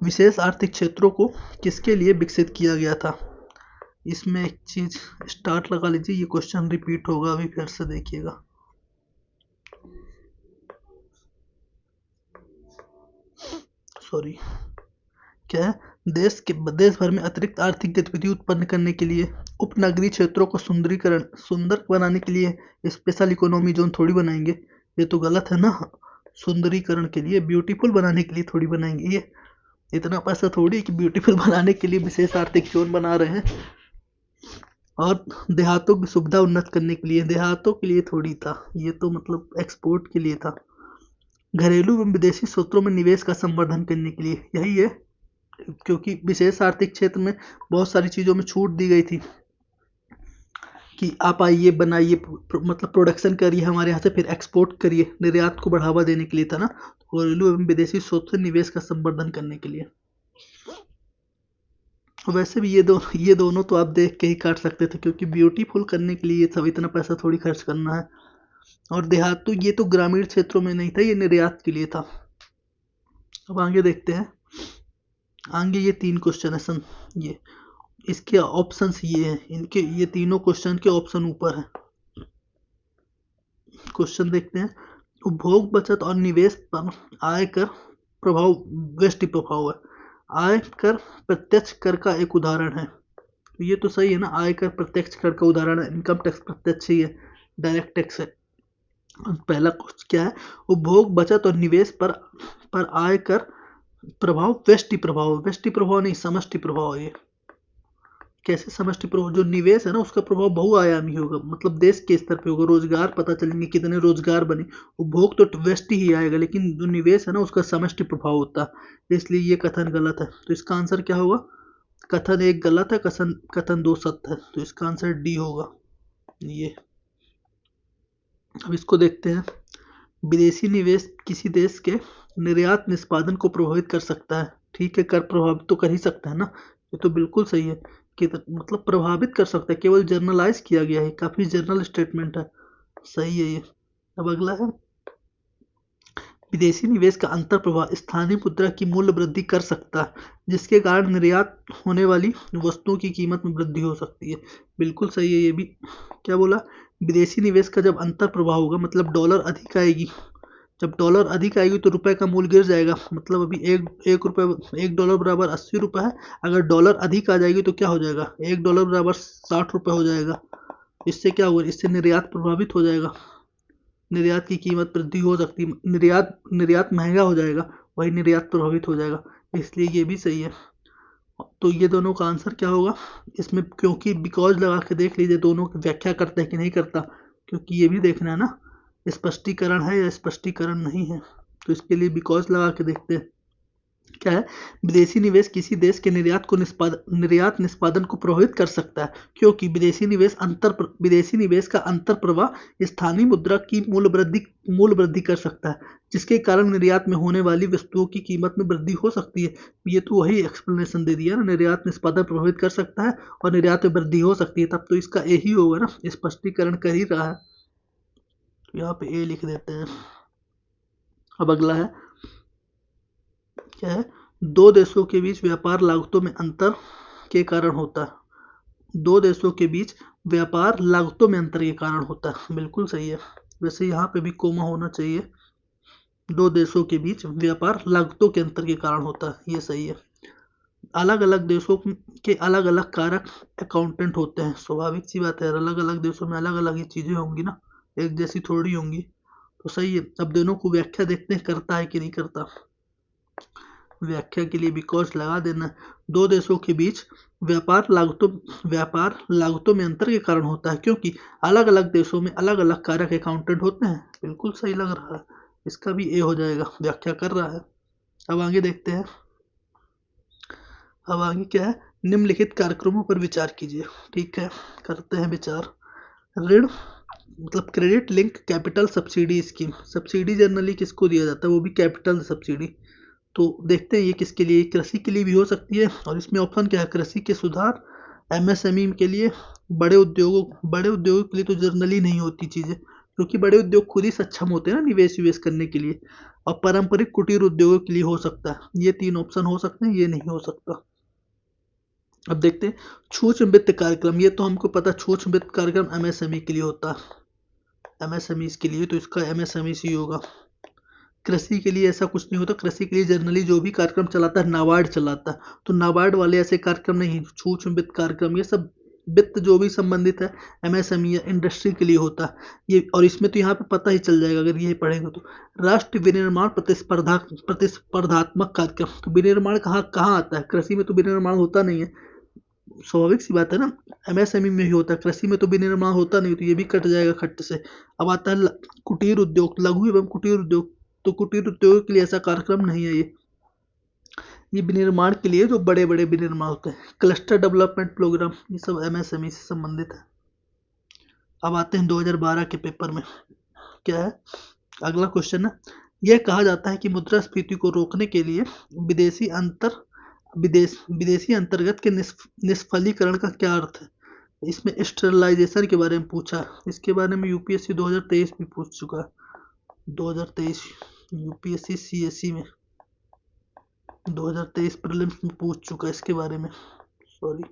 विशेष आर्थिक क्षेत्रों को किसके लिए विकसित किया गया था। इसमें एक चीज़ स्टार्ट लगा लीजिए, ये क्वेश्चन रिपीट होगा, अभी फिर से देखिएगा। सॉरी, क्या है, देश भर में अतिरिक्त आर्थिक गतिविधि उत्पन्न करने के लिए, उपनगरीय क्षेत्रों को सुंदर बनाने के लिए। स्पेशल इकोनॉमी जोन थोड़ी बनाएंगे, ये तो गलत है ना। सुंदरीकरण के लिए, ब्यूटीफुल बनाने के लिए थोड़ी बनाएंगे, ये इतना पैसा थोड़ी कि ब्यूटीफुल बनाने के लिए विशेष आर्थिक जोन बना रहे हैं। और देहातों की सुविधा उन्नत करने के लिए, देहातों के लिए थोड़ी था, ये तो मतलब एक्सपोर्ट के लिए था। घरेलू एवं विदेशी स्रोतों में निवेश का संवर्धन करने के लिए, यही है, क्योंकि विशेष आर्थिक क्षेत्र में बहुत सारी चीज़ों में छूट दी गई थी कि आप आइए बनाइए, मतलब प्रोडक्शन करिए हमारे यहाँ से, फिर एक्सपोर्ट करिए, निर्यात को बढ़ावा देने के लिए था ना। घरेलू एवं विदेशी स्रोत से निवेश का संवर्धन करने के लिए। वैसे भी ये दोनों तो आप देख के ही काट सकते थे, क्योंकि ब्यूटीफुल करने के लिए ये सब इतना पैसा थोड़ी खर्च करना है। और देहात तो ये तो ग्रामीण क्षेत्रों में नहीं था, ये निर्यात के लिए था। अब आगे देखते हैं। आगे ये 3 क्वेश्चन है, ये इसके ऑप्शंस ये हैं, इनके ये तीनों क्वेश्चन के ऑप्शन ऊपर है। क्वेश्चन देखते हैं। उपभोग, बचत और निवेश पर आयकर प्रभाव व्यष्टि प्रभाव है। आयकर प्रत्यक्ष कर का एक उदाहरण है, ये तो सही है ना, आयकर प्रत्यक्ष कर का उदाहरण है, इनकम टैक्स प्रत्यक्ष ही है, डायरेक्ट टैक्स है। पहला क्वेश्चन क्या है, उपभोग, बचत और निवेश पर आयकर प्रभाव व्यष्टि प्रभाव नहीं, समष्टि प्रभाव है। ये कैसे समष्टि प्रभाव, जो निवेश है ना उसका प्रभाव बहुआयामी होगा, मतलब देश के स्तर पे होगा, रोजगार पता चलेंगे, कितने रोजगार बने। उपभोग तो व्यष्टि ही आएगा, लेकिन जो निवेश है ना उसका समष्टि प्रभाव होता है, इसलिए ये कथन गलत है। तो इसका आंसर क्या होगा, कथन 1 गलत है, कथन 2 सत्य है, तो इसका आंसर डी होगा ये। अब इसको देखते हैं। विदेशी निवेश किसी देश के निर्यात निष्पादन को प्रभावित कर सकता है, ठीक है, कर प्रभावित तो कर ही सकता है ना, ये तो बिल्कुल सही है कि मतलब प्रभावित कर सकता है, केवल जर्नलाइज किया गया है, काफ़ी जर्नल स्टेटमेंट है, सही है ये। अब अगला है, विदेशी निवेश का अंतर प्रभाव स्थानीय मुद्रा की मूल्य वृद्धि कर सकता है, जिसके कारण निर्यात होने वाली वस्तुओं की कीमत में वृद्धि हो सकती है, बिल्कुल सही है ये भी। क्या बोला, विदेशी निवेश का जब अंतर प्रभाव होगा, मतलब डॉलर अधिक आएगी, जब डॉलर अधिक आएगी तो रुपए का मूल्य गिर जाएगा, मतलब अभी एक डॉलर बराबर 80 रुपये है, अगर डॉलर अधिक आ जाएगी तो क्या हो जाएगा, $1 बराबर 60 रुपये हो जाएगा। इससे क्या होगा, इससे निर्यात प्रभावित हो जाएगा, निर्यात की कीमत वृद्धि हो सकती है, निर्यात महंगा हो जाएगा, वही निर्यात प्रभावित हो जाएगा, इसलिए ये भी सही है। तो ये दोनों का आंसर क्या होगा इसमें, क्योंकि बिकॉज लगा के देख लीजिए दोनों की व्याख्या करता है कि नहीं करता, क्योंकि ये भी देखना है ना, स्पष्टीकरण है या स्पष्टीकरण नहीं है, तो इसके लिए बिकॉज लगा के देखते हैं। क्या है, विदेशी निवेश किसी देश के निर्यात निष्पादन को प्रभावित कर सकता है, क्योंकि विदेशी निवेश का अंतर प्रवाह स्थानीय मुद्रा की मूल्य वृद्धि कर सकता है, जिसके कारण निर्यात में होने वाली वस्तुओं की कीमत में वृद्धि हो सकती है। ये तो वही एक्सप्लेनेशन दे दिया ना, निर्यात निष्पादन प्रभावित कर सकता है और निर्यात में वृद्धि हो सकती है, तब तो इसका यही होगा ना, स्पष्टीकरण कर ही रहा है। तो यहाँ पे ए लिख देते हैं। अब अगला है, क्या है, दो देशों के बीच व्यापार लागतों में अंतर के कारण होता है। दो देशों के बीच व्यापार लागतों में अंतर के कारण होता है, बिल्कुल सही है। वैसे यहाँ पे भी कोमा होना चाहिए। दो देशों के बीच व्यापार लागतों के अंतर के कारण होता है, ये सही है। अलग अलग देशों के अलग अलग कारक अकाउंटेंट होते हैं, स्वाभाविक सी बात है, अलग अलग देशों में अलग अलग ही चीज़ें होंगी ना, एक जैसी थोड़ी होंगी। तो सही है। अब दोनों को व्याख्या देखते हैं करता है कि नहीं करता। व्याख्या के लिए बिकॉज लगा देना। दो देशों के बीच व्यापार लागतों में अंतर के कारण होता है, क्योंकि अलग अलग देशों में अलग अलग कारक अकाउंटेंट होते हैं, बिल्कुल सही लग रहा है। इसका भी ए हो जाएगा, व्याख्या कर रहा है। अब आगे देखते हैं। अब आगे क्या है, निम्नलिखित कार्यक्रमों पर विचार कीजिए। ठीक है, करते हैं विचार। ऋण मतलब credit link capital subsidy scheme, subsidy generally किसको दिया जाता है, वो भी कैपिटल सब्सिडी। तो देखते हैं ये किसके लिए, कृषि के लिए भी हो सकती है, और इसमें ऑप्शन क्या है, कृषि के सुधार, एमएसएमई के लिए, बड़े उद्योगों के लिए तो जनरली नहीं होती चीज़ें, क्योंकि बड़े उद्योग खुद ही सक्षम होते हैं ना निवेश करने के लिए, और पारंपरिक कुटीर उद्योगों के लिए हो सकता है। ये तीन ऑप्शन हो सकते हैं, ये नहीं हो सकता। अब देखते हैं सूक्ष्म वित्त कार्यक्रम, ये तो हमको पता, सूक्ष्म वित्त कार्यक्रम एमएसएमई के लिए होता है, एमएसएमई के लिए, तो इसका एमएसएमई ही होगा। कृषि के लिए ऐसा कुछ नहीं होता, कृषि के लिए जनरली जो भी कार्यक्रम चलाता है नाबार्ड चलाता है, तो नाबार्ड वाले ऐसे कार्यक्रम नहीं, सूक्ष्म वित्त कार्यक्रम ये सब वित्त जो भी संबंधित है एमएसएमई या इंडस्ट्री के लिए होता है ये। और इसमें तो यहाँ पे पता ही चल जाएगा अगर ये पढ़ेंगे तो। राष्ट्रीय विनिर्माण प्रतिस्पर्धात्मक कार्यक्रम, तो विनिर्माण कहाँ कहाँ आता है, कृषि में तो विनिर्माण होता नहीं है, स्वाभाविक सी बात है ना, एमएसएमई में ही होता है, कृषि में तो विनिर्माण होता नहीं, तो ये भी कट जाएगा खट्ट से। अब आता है कुटीर उद्योग, लघु एवं कुटीर उद्योग, तो कुटीर उद्योग के लिए ऐसा कार्यक्रम नहीं है ये विनिर्माण के लिए जो बड़े बड़े विनिर्माण होते हैं। क्लस्टर डेवलपमेंट प्रोग्राम, ये सब एमएसएमई से संबंधित है। अब आते हैं 2012 के पेपर में, क्या है अगला क्वेश्चन है, यह कहा जाता है कि मुद्रास्फीति को रोकने के लिए विदेशी अंतर्गत के निष्फलीकरण का क्या अर्थ है। इसमें स्टेरलाइजेशन के बारे में पूछा, इसके बारे में यूपीएससी 2023 भी पूछ चुका है। 2023 यूपीएससी सीएससी में 2023 प्रीलिम्स में पूछ चुका है इसके बारे में, सॉरी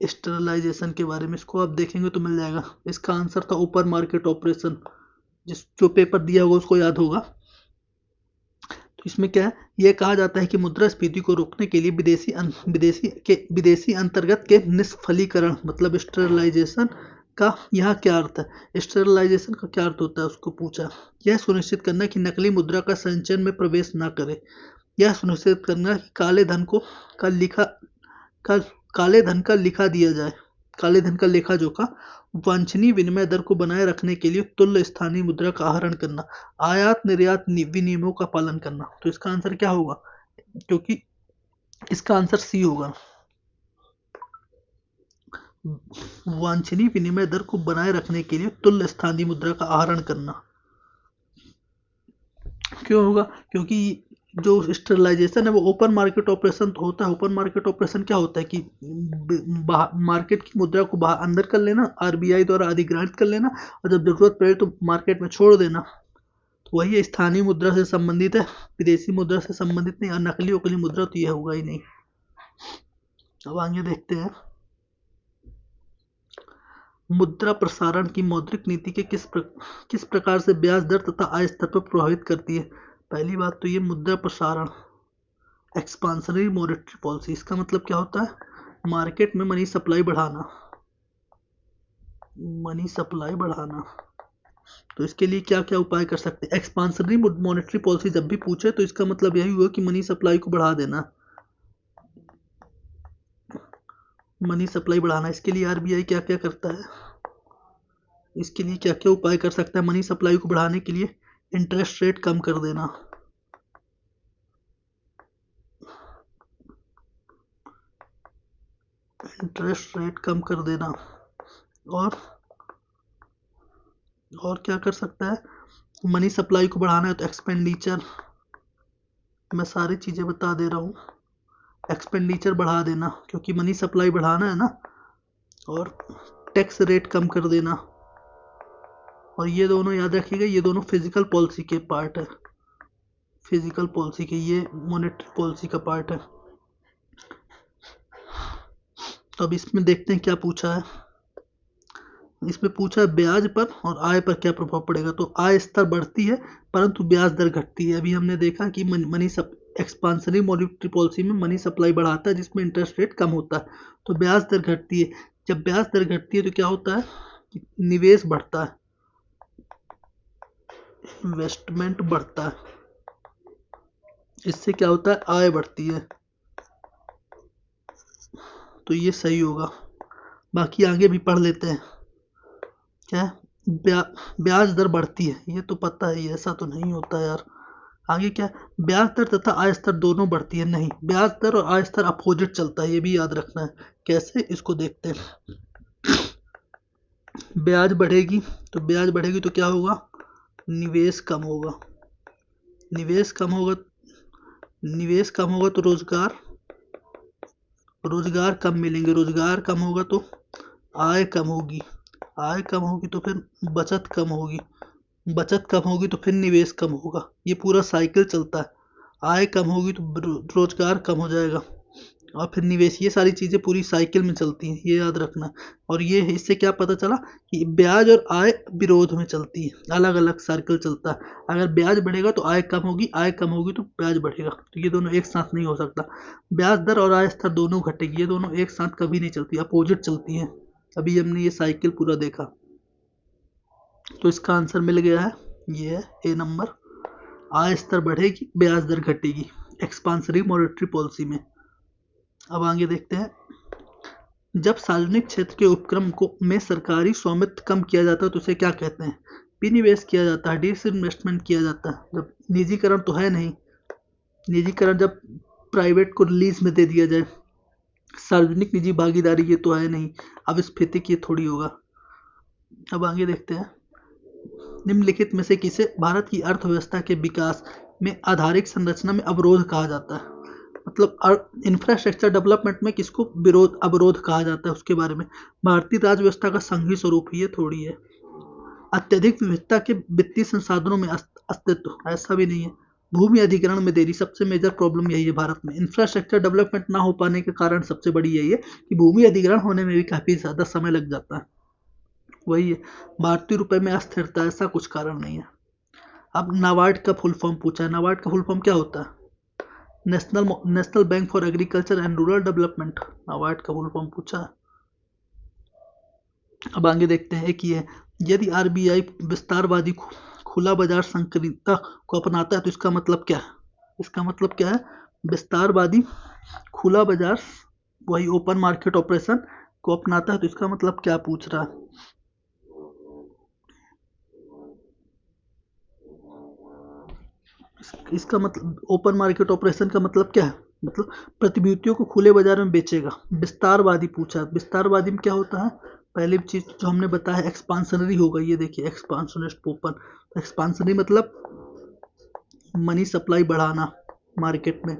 स्टेरलाइजेशन के बारे में, इसको आप देखेंगे तो मिल जाएगा। इसका आंसर था ओपन मार्केट ऑपरेशन, जो पेपर दिया होगा उसको याद होगा। तो इसमें क्या है, यह कहा जाता है कि मुद्रास्फीति को रोकने के लिए विदेशी अंतर्गत के निष्फलीकरण मतलब स्टेरलाइजेशन का यहाँ क्या अर्थ है, स्टेरलाइजेशन का क्या अर्थ होता है उसको पूछा। यह सुनिश्चित करना कि नकली मुद्रा का संचयन में प्रवेश ना करे, यह सुनिश्चित करना कि काले धन का लिखा दिया जाए, काले धन का लेखा जोखा, वांछनीय विनिमय दर को बनाए रखने के लिए तुल्य स्थानीय मुद्रा का आहरण करना, आयात निर्यात विनियमों का पालन करना। तो इसका आंसर क्या होगा, क्योंकि इसका आंसर सी होगा, वांछनीय विनिमय दर को बनाए रखने के लिए तुल्य स्थानीय मुद्रा का आहरण करना। क्यों होगा, क्योंकि जो स्टेरलाइजेशन है वो ओपन मार्केट ऑपरेशन तो होता है। ओपन मार्केट ऑपरेशन क्या होता है कि मार्केट की मुद्रा को बाहर अंदर कर लेना, आरबीआई द्वारा अधिग्रहित कर लेना, और जब जरूरत पड़े तो मार्केट में छोड़ देना। तो वही है, स्थानीय मुद्रा से संबंधित है, विदेशी मुद्रा से संबंधित नहीं, और नकली उकली मुद्रा तो यह होगा ही नहीं। अब आगे देखते हैं, मुद्रा प्रसारण की मौद्रिक नीति के किस प्रकार से ब्याज दर तथा आय स्तर पर प्रभावित करती है। पहली बात तो ये मुद्रा प्रसारण, एक्सपांशनरी मॉनेटरी पॉलिसी, इसका मतलब क्या होता है, मार्केट में मनी सप्लाई बढ़ाना, मनी सप्लाई बढ़ाना। तो इसके लिए क्या क्या उपाय कर सकते हैं, एक्सपांशनरी मॉनेटरी पॉलिसी जब भी पूछे तो इसका मतलब यही हुआ कि मनी सप्लाई को बढ़ा देना, मनी सप्लाई बढ़ाना। इसके लिए आरबीआई क्या क्या करता है, इसके लिए क्या क्या उपाय कर सकता है, मनी सप्लाई को बढ़ाने के लिए इंटरेस्ट रेट कम कर देना, इंटरेस्ट रेट कम कर देना। और क्या कर सकता है? मनी सप्लाई को बढ़ाना है तो एक्सपेंडिचर, मैं सारी चीज़ें बता दे रहा हूँ। एक्सपेंडिचर बढ़ा देना क्योंकि मनी सप्लाई बढ़ाना है ना। और टैक्स रेट कम कर देना। और ये दोनों याद रखिएगा, ये दोनों फिजिकल पॉलिसी के पार्ट है। फिजिकल पॉलिसी के, ये मॉनेटरी पॉलिसी का पार्ट है। तो अब इसमें देखते हैं क्या पूछा है। इसमें पूछा है ब्याज पर और आय पर क्या प्रभाव पड़ेगा। तो आय स्तर बढ़ती है परंतु ब्याज दर घटती है। अभी हमने देखा कि मनी सब एक्सपांशनरी मॉनेटरी पॉलिसी में मनी सप्लाई बढ़ाता है जिसमें इंटरेस्ट रेट कम होता है, तो ब्याज दर घटती है। जब ब्याज दर घटती है तो क्या होता है कि निवेश बढ़ता है, इन्वेस्टमेंट बढ़ता है। इससे क्या होता है? आय बढ़ती है। तो ये सही होगा। बाकी आगे भी पढ़ लेते हैं। क्या है? ब्याज दर बढ़ती है, ये तो पता है, ऐसा तो नहीं होता यार। आगे क्या है? ब्याज दर तथा आय स्तर दोनों बढ़ती है। नहीं, ब्याज दर और आय स्तर अपोजिट चलता है, ये भी याद रखना है। कैसे? इसको देखते हैं। ब्याज बढ़ेगी तो क्या होगा? निवेश कम होगा। निवेश कम होगा तो रोजगार कम मिलेंगे। रोजगार कम होगा तो आय कम होगी। आय कम होगी तो फिर बचत कम होगी। बचत कम होगी तो फिर निवेश कम होगा। ये पूरा साइकिल चलता है। आय कम होगी तो रोजगार कम हो जाएगा और फिर निवेश। ये सारी चीज़ें पूरी साइकिल में चलती हैं, ये याद रखना। और ये इससे क्या पता चला कि ब्याज और आय विरोध में चलती है, अलग अलग सर्कल चलता है। अगर ब्याज बढ़ेगा तो आय कम होगी, आय कम होगी तो ब्याज बढ़ेगा, तो ये दोनों एक साथ नहीं हो सकता। ब्याज दर और आय स्तर दोनों घटेगी, ये दोनों एक साथ कभी नहीं चलती, अपोजिट चलती हैं। अभी हमने ये साइकिल पूरा देखा। तो इसका आंसर मिल गया है, ये है ए नंबर। आय स्तर बढ़ेगी, ब्याज दर घटेगी एक्सपांशनरी मॉनेटरी पॉलिसी में। अब आगे देखते हैं। जब सार्वजनिक क्षेत्र के उपक्रम को में सरकारी स्वामित्व कम किया जाता है तो उसे क्या कहते हैं? विनिवेश किया जाता है, डिसइन्वेस्टमेंट किया जाता है। जब निजीकरण तो है नहीं, निजीकरण जब प्राइवेट को लीज में दे दिया जाए। सार्वजनिक निजी भागीदारी ये तो है नहीं। अब स्फीति ये थोड़ी होगा। अब आगे देखते हैं। निम्नलिखित में से किसे भारत की अर्थव्यवस्था के विकास में आधारिक संरचना में अवरोध कहा जाता है? मतलब इंफ्रास्ट्रक्चर डेवलपमेंट में किसको अवरोध कहा जाता है, उसके बारे में। भारतीय राज्य व्यवस्था का संघीय स्वरूप ये थोड़ी है। अत्यधिक विविधता के वित्तीय संसाधनों में अस्तित्व, ऐसा भी नहीं है। भूमि अधिग्रहण में देरी, सबसे मेजर प्रॉब्लम यही है भारत में। इंफ्रास्ट्रक्चर डेवलपमेंट ना हो पाने के कारण सबसे बड़ी यही है कि भूमि अधिग्रहण होने में भी काफ़ी ज़्यादा समय लग जाता है। वही है, भारतीय रुपए में अस्थिरता, ऐसा कुछ कारण नहीं है। अब नाबार्ड का फुल फॉर्म पूछा है। नाबार्ड का फुल फॉर्म क्या होता है? National bank for agriculture and rural development, NABARD का फुल फॉर्म पूछा है। अब आगे देखते हैं कि यदि आरबीआई विस्तारवादी खुला बाजार संकीर्णता को अपनाता है तो इसका मतलब क्या है? इसका मतलब क्या है? विस्तारवादी खुला बाजार, वही ओपन मार्केट ऑपरेशन को अपनाता है तो इसका मतलब क्या पूछ रहा है? इसका मतलब ओपन मार्केट ऑपरेशन का मतलब क्या है? मतलब प्रतिभूतियों को खुले बाजार में बेचेगा। विस्तारवादी पूछा, विस्तारवादी में क्या होता है? पहली चीज जो हमने बताया एक्सपांशनरी होगा। ये देखिए एक्सपांशनिस्ट ओपन, एक्सपांशनरी मतलब मनी सप्लाई बढ़ाना मार्केट में।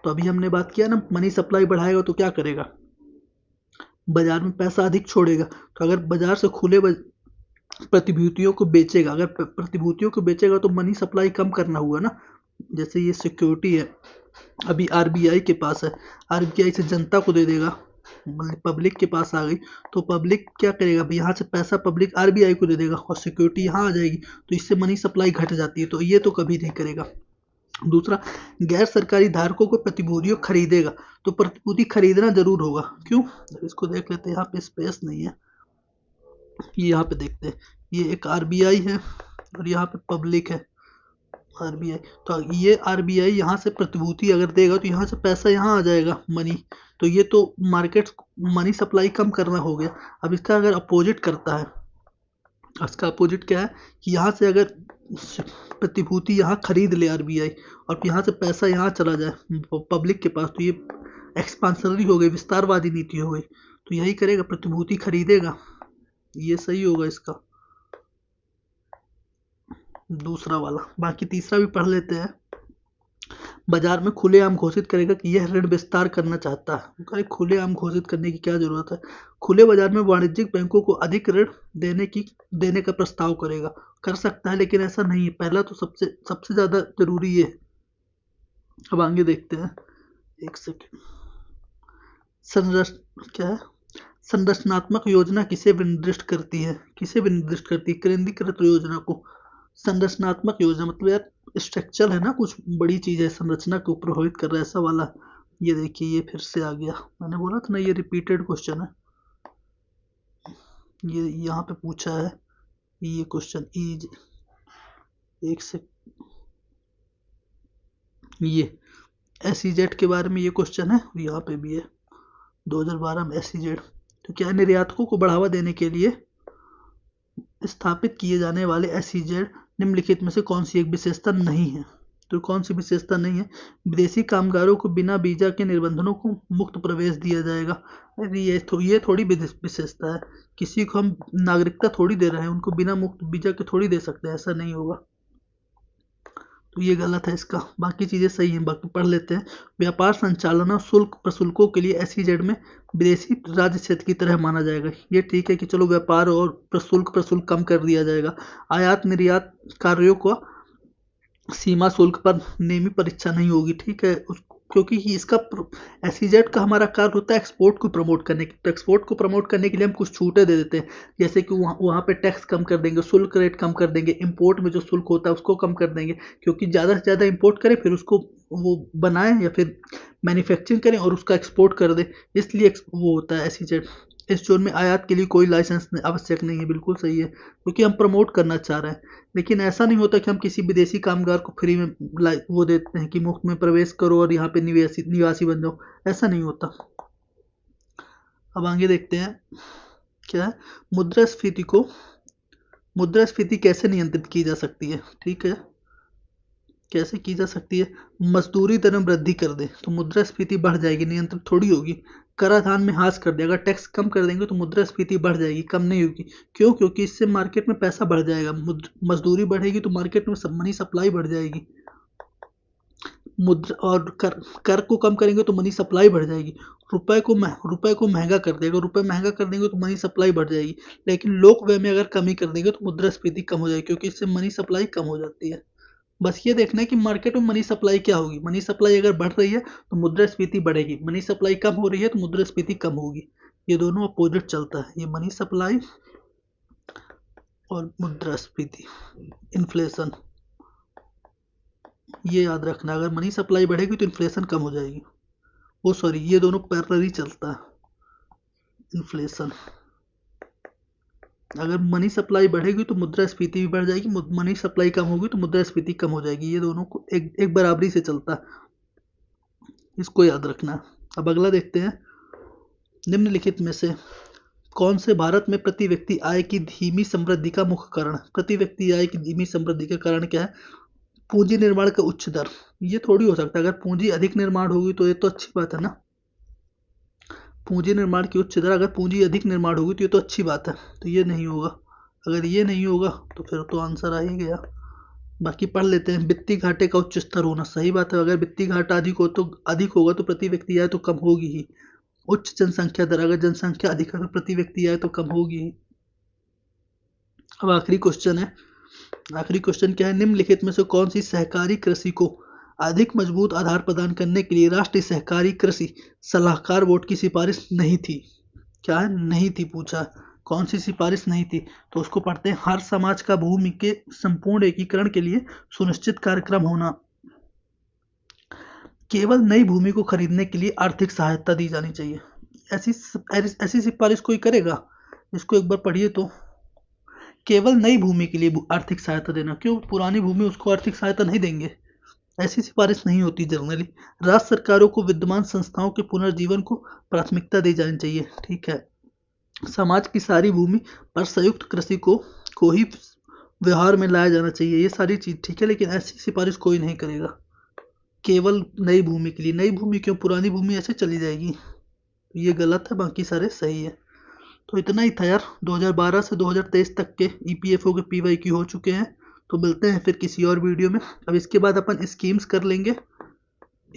तो अभी हमने बात किया ना, मनी सप्लाई बढ़ाएगा तो क्या करेगा? बाजार में पैसा अधिक छोड़ेगा। तो अगर बाजार से प्रतिभूतियों को बेचेगा, अगर प्रतिभूतियों को बेचेगा तो मनी सप्लाई कम करना हुआ ना। जैसे ये सिक्योरिटी है, अभी आरबीआई के पास है, आरबीआई से जनता को दे देगा, मतलब पब्लिक के पास आ गई, तो पब्लिक क्या करेगा? अभी यहाँ से पैसा पब्लिक आरबीआई को दे देगा और सिक्योरिटी यहाँ आ जाएगी, तो इससे मनी सप्लाई घट जाती है, तो ये तो कभी नहीं करेगा। दूसरा, गैर सरकारी धारकों को प्रतिभूतियों खरीदेगा, तो प्रतिभूति खरीदना जरूर होगा। क्यों? इसको देख लेते हैं, यहाँ पे स्पेस नहीं है, ये यहाँ पे देखते हैं। ये एक आरबीआई है और यहाँ पे पब्लिक है आरबीआई। तो ये आरबीआई यहाँ से प्रतिभूति अगर देगा तो यहाँ से पैसा यहाँ आ जाएगा मनी, तो ये तो मार्केट मनी सप्लाई कम करना हो गया। अब इसका अगर अपोजिट करता है इसका अपोजिट क्या है कि यहाँ से अगर प्रतिभूति यहाँ खरीद ले आरबीआई और यहाँ से पैसा यहाँ चला जाए पब्लिक के पास, तो ये एक्सपांसनरी हो गई, विस्तारवादी नीति हो गई। तो यही करेगा, प्रतिभूति खरीदेगा, ये सही होगा इसका दूसरा वाला। बाकी तीसरा भी पढ़ लेते हैं। बाजार में खुलेआम घोषित करेगा कि यह ऋण विस्तार करना चाहता है। अरे खुलेआम घोषित करने की क्या जरूरत है? खुले बाजार में वाणिज्यिक बैंकों को अधिक ऋण देने का प्रस्ताव करेगा। कर सकता है, लेकिन ऐसा नहीं है। पहला तो सबसे ज्यादा जरूरी ये है। अब आगे देखते हैं, एक सेकेंड। क्या है? संरचनात्मक योजना किसे निर्दिष्ट करती है? केंद्रीकृत योजना को। संरचनात्मक योजना मतलब यार स्ट्रक्चर है ना, कुछ बड़ी चीज है, संरचना को प्रभावित कर रहा है, ऐसा वाला। ये देखिए, ये फिर से आ गया, मैंने बोला था ना ये रिपीटेड क्वेश्चन है। ये यहाँ पे पूछा है ये क्वेश्चन एक से ये SEZ के बारे में ये क्वेश्चन है, यहाँ पे भी है 2012 में SEZ। तो क्या निर्यातकों को बढ़ावा देने के लिए स्थापित किए जाने वाले SEZ निम्नलिखित में से कौन सी एक विशेषता नहीं है? तो कौन सी विशेषता नहीं है? विदेशी कामगारों को बिना वीजा के निर्बंधों को मुक्त प्रवेश दिया जाएगा। अरे ये थोड़ी विशेषता है। किसी को हम नागरिकता थोड़ी दे रहे हैं, उनको बिना मुक्त वीजा के थोड़ी दे सकते हैं, ऐसा नहीं होगा। तो ये गलत है इसका। बाकी चीज़ें सही हैं, बाकी पढ़ लेते हैं। व्यापार संचालन और शुल्क प्रशुल्कों के लिए SEZ में विदेशी राज्य क्षेत्र की तरह माना जाएगा। ये ठीक है कि चलो व्यापार और प्रशुल्क कम कर दिया जाएगा। आयात निर्यात कार्यों को सीमा शुल्क पर नियमित परीक्षा नहीं होगी, ठीक है, क्योंकि इसका SEZ का हमारा कार्य होता है एक्सपोर्ट को प्रमोट करने की। तो एक्सपोर्ट को प्रमोट करने के लिए हम कुछ छूटें दे देते हैं, जैसे कि वहाँ पे टैक्स कम कर देंगे, शुल्क रेट कम कर देंगे, इंपोर्ट में जो शुल्क होता है उसको कम कर देंगे, क्योंकि ज़्यादा से ज़्यादा इंपोर्ट करें, फिर उसको वो बनाएं या फिर मैन्युफैक्चरिंग करें और उसका एक्सपोर्ट कर दें, इसलिए वो होता है SEZ। इस जोन में आयात के लिए कोई लाइसेंस आवश्यक नहीं है, बिल्कुल सही है, क्योंकि हम प्रमोट करना चाह रहे हैं। लेकिन ऐसा नहीं होता कि हम किसी विदेशी कामगार को फ्री में वो देते हैं कि मुफ्त में प्रवेश करो और यहाँ पे निवासी बन जाओ, ऐसा नहीं होता। अब आगे देखते हैं, क्या है? मुद्रास्फीति कैसे नियंत्रित की जा सकती है? ठीक है, कैसे की जा सकती है? मजदूरी दर में वृद्धि कर दे तो मुद्रास्फीति बढ़ जाएगी, नियंत्रित थोड़ी होगी। कराधान में ह्रास कर दे, अगर टैक्स कम कर देंगे तो मुद्रास्फीति बढ़ जाएगी, कम नहीं होगी। क्यों? क्योंकि इससे मार्केट में पैसा बढ़ जाएगा। मजदूरी बढ़ेगी तो मार्केट में मनी सप्लाई बढ़ जाएगी। मुद्रा और कर को कम करेंगे तो मनी सप्लाई बढ़ जाएगी। रुपए को महंगा कर देगा, रुपए महंगा कर देंगे तो मनी सप्लाई बढ़ जाएगी। लेकिन लोक व्यय में अगर कमी कर देंगे तो मुद्रास्फीति कम हो जाएगी, क्योंकि इससे मनी सप्लाई कम हो जाती है। बस ये देखना है कि मार्केट में मनी सप्लाई क्या होगी। मनी सप्लाई अगर बढ़ रही है तो मुद्रास्फीति बढ़ेगी, मनी सप्लाई कम हो रही है तो मुद्रास्फीति कम होगी। ये दोनों अपोजिट चलता है, ये मनी सप्लाई और मुद्रास्फीति, इन्फ्लेशन। ये याद रखना, अगर मनी सप्लाई बढ़ेगी तो इन्फ्लेशन कम हो जाएगी। वो सॉरी, ये दोनों पैरेलली चलता है, इन्फ्लेशन। अगर मनी सप्लाई बढ़ेगी तो मुद्रास्फीति भी बढ़ जाएगी, मनी सप्लाई कम होगी तो मुद्रास्फीति कम हो जाएगी। ये दोनों को एक बराबरी से चलता है, इसको याद रखना। अब अगला देखते हैं, निम्नलिखित में से कौन से भारत में प्रति व्यक्ति आय की धीमी समृद्धि का मुख्य कारण? प्रति व्यक्ति आय की धीमी समृद्धि का कारण क्या है? पूंजी निर्माण का उच्च दर। ये थोड़ी हो सकता है, अगर पूंजी अधिक निर्माण होगी तो ये तो अच्छी बात है ना। पूंजी निर्माण की उच्च दर, अगर पूंजी अधिक निर्माण होगी तो ये तो अच्छी बात है, तो ये नहीं होगा। अगर ये नहीं होगा तो फिर तो आंसर आ ही गया। बाकी पढ़ लेते हैं। वित्तीय घाटे का उच्च स्तर होना, सही बात है। अगर वित्तीय घाटा अधिक होगा तो प्रति व्यक्ति आय तो कम होगी ही। उच्च जनसंख्या दर, अगर जनसंख्या अधिक है तो प्रति व्यक्ति आय तो कम होगी ही। अब आखिरी क्वेश्चन है। आखिरी क्वेश्चन क्या है? निम्नलिखित में से कौन सी सहकारी कृषि को अधिक मजबूत आधार प्रदान करने के लिए राष्ट्रीय सहकारी कृषि सलाहकार बोर्ड की सिफारिश नहीं थी? क्या है? नहीं थी पूछा। कौन सी सिफारिश नहीं थी? तो उसको पढ़ते हैं। हर समाज का भूमि के संपूर्ण एकीकरण के लिए सुनिश्चित कार्यक्रम होना। केवल नई भूमि को खरीदने के लिए आर्थिक सहायता दी जानी चाहिए। ऐसी सिफारिश कोई करेगा? इसको एक बार पढ़िए तो। केवल नई भूमि के लिए आर्थिक सहायता देना, क्यों? पुरानी भूमि उसको आर्थिक सहायता नहीं देंगे, ऐसी सिफारिश नहीं होती जनरली। राज्य सरकारों को विद्यमान संस्थाओं के पुनर्जीवन को प्राथमिकता दी जानी चाहिए, ठीक है। समाज की सारी भूमि पर संयुक्त कृषि को को ही व्यवहार में लाया जाना चाहिए, ये सारी चीज़ ठीक है, लेकिन ऐसी सिफारिश कोई नहीं करेगा केवल नई भूमि के लिए। नई भूमि क्यों, पुरानी भूमि ऐसे चली जाएगी। ये गलत है, बाकी सारे सही है। तो इतना ही था यार, 2012 से 2023 तक के ईपीएफओ के पीवाईक्यू हो चुके हैं। तो मिलते हैं फिर किसी और वीडियो में। अब इसके बाद अपन स्कीम्स कर लेंगे,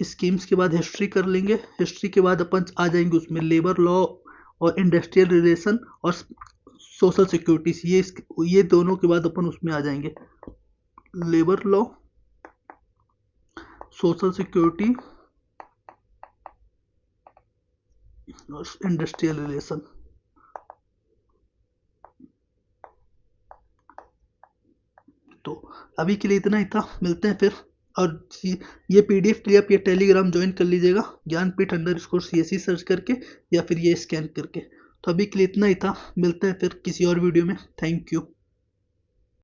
स्कीम्स के बाद हिस्ट्री कर लेंगे, हिस्ट्री के बाद अपन आ जाएंगे उसमें लेबर लॉ और इंडस्ट्रियल रिलेशन और सोशल सिक्योरिटी, ये दोनों के बाद अपन उसमें आ जाएंगे, लेबर लॉ, सोशल सिक्योरिटी और इंडस्ट्रियल रिलेशन। तो अभी के लिए इतना ही था, मिलते हैं फिर। और ये पीडीएफ के लिए आप ये टेलीग्राम ज्वाइन कर लीजिएगा, ज्ञानपीठ_CSE सर्च करके या फिर ये स्कैन करके। तो अभी के लिए इतना ही था, मिलते हैं फिर किसी और वीडियो में। Thank you.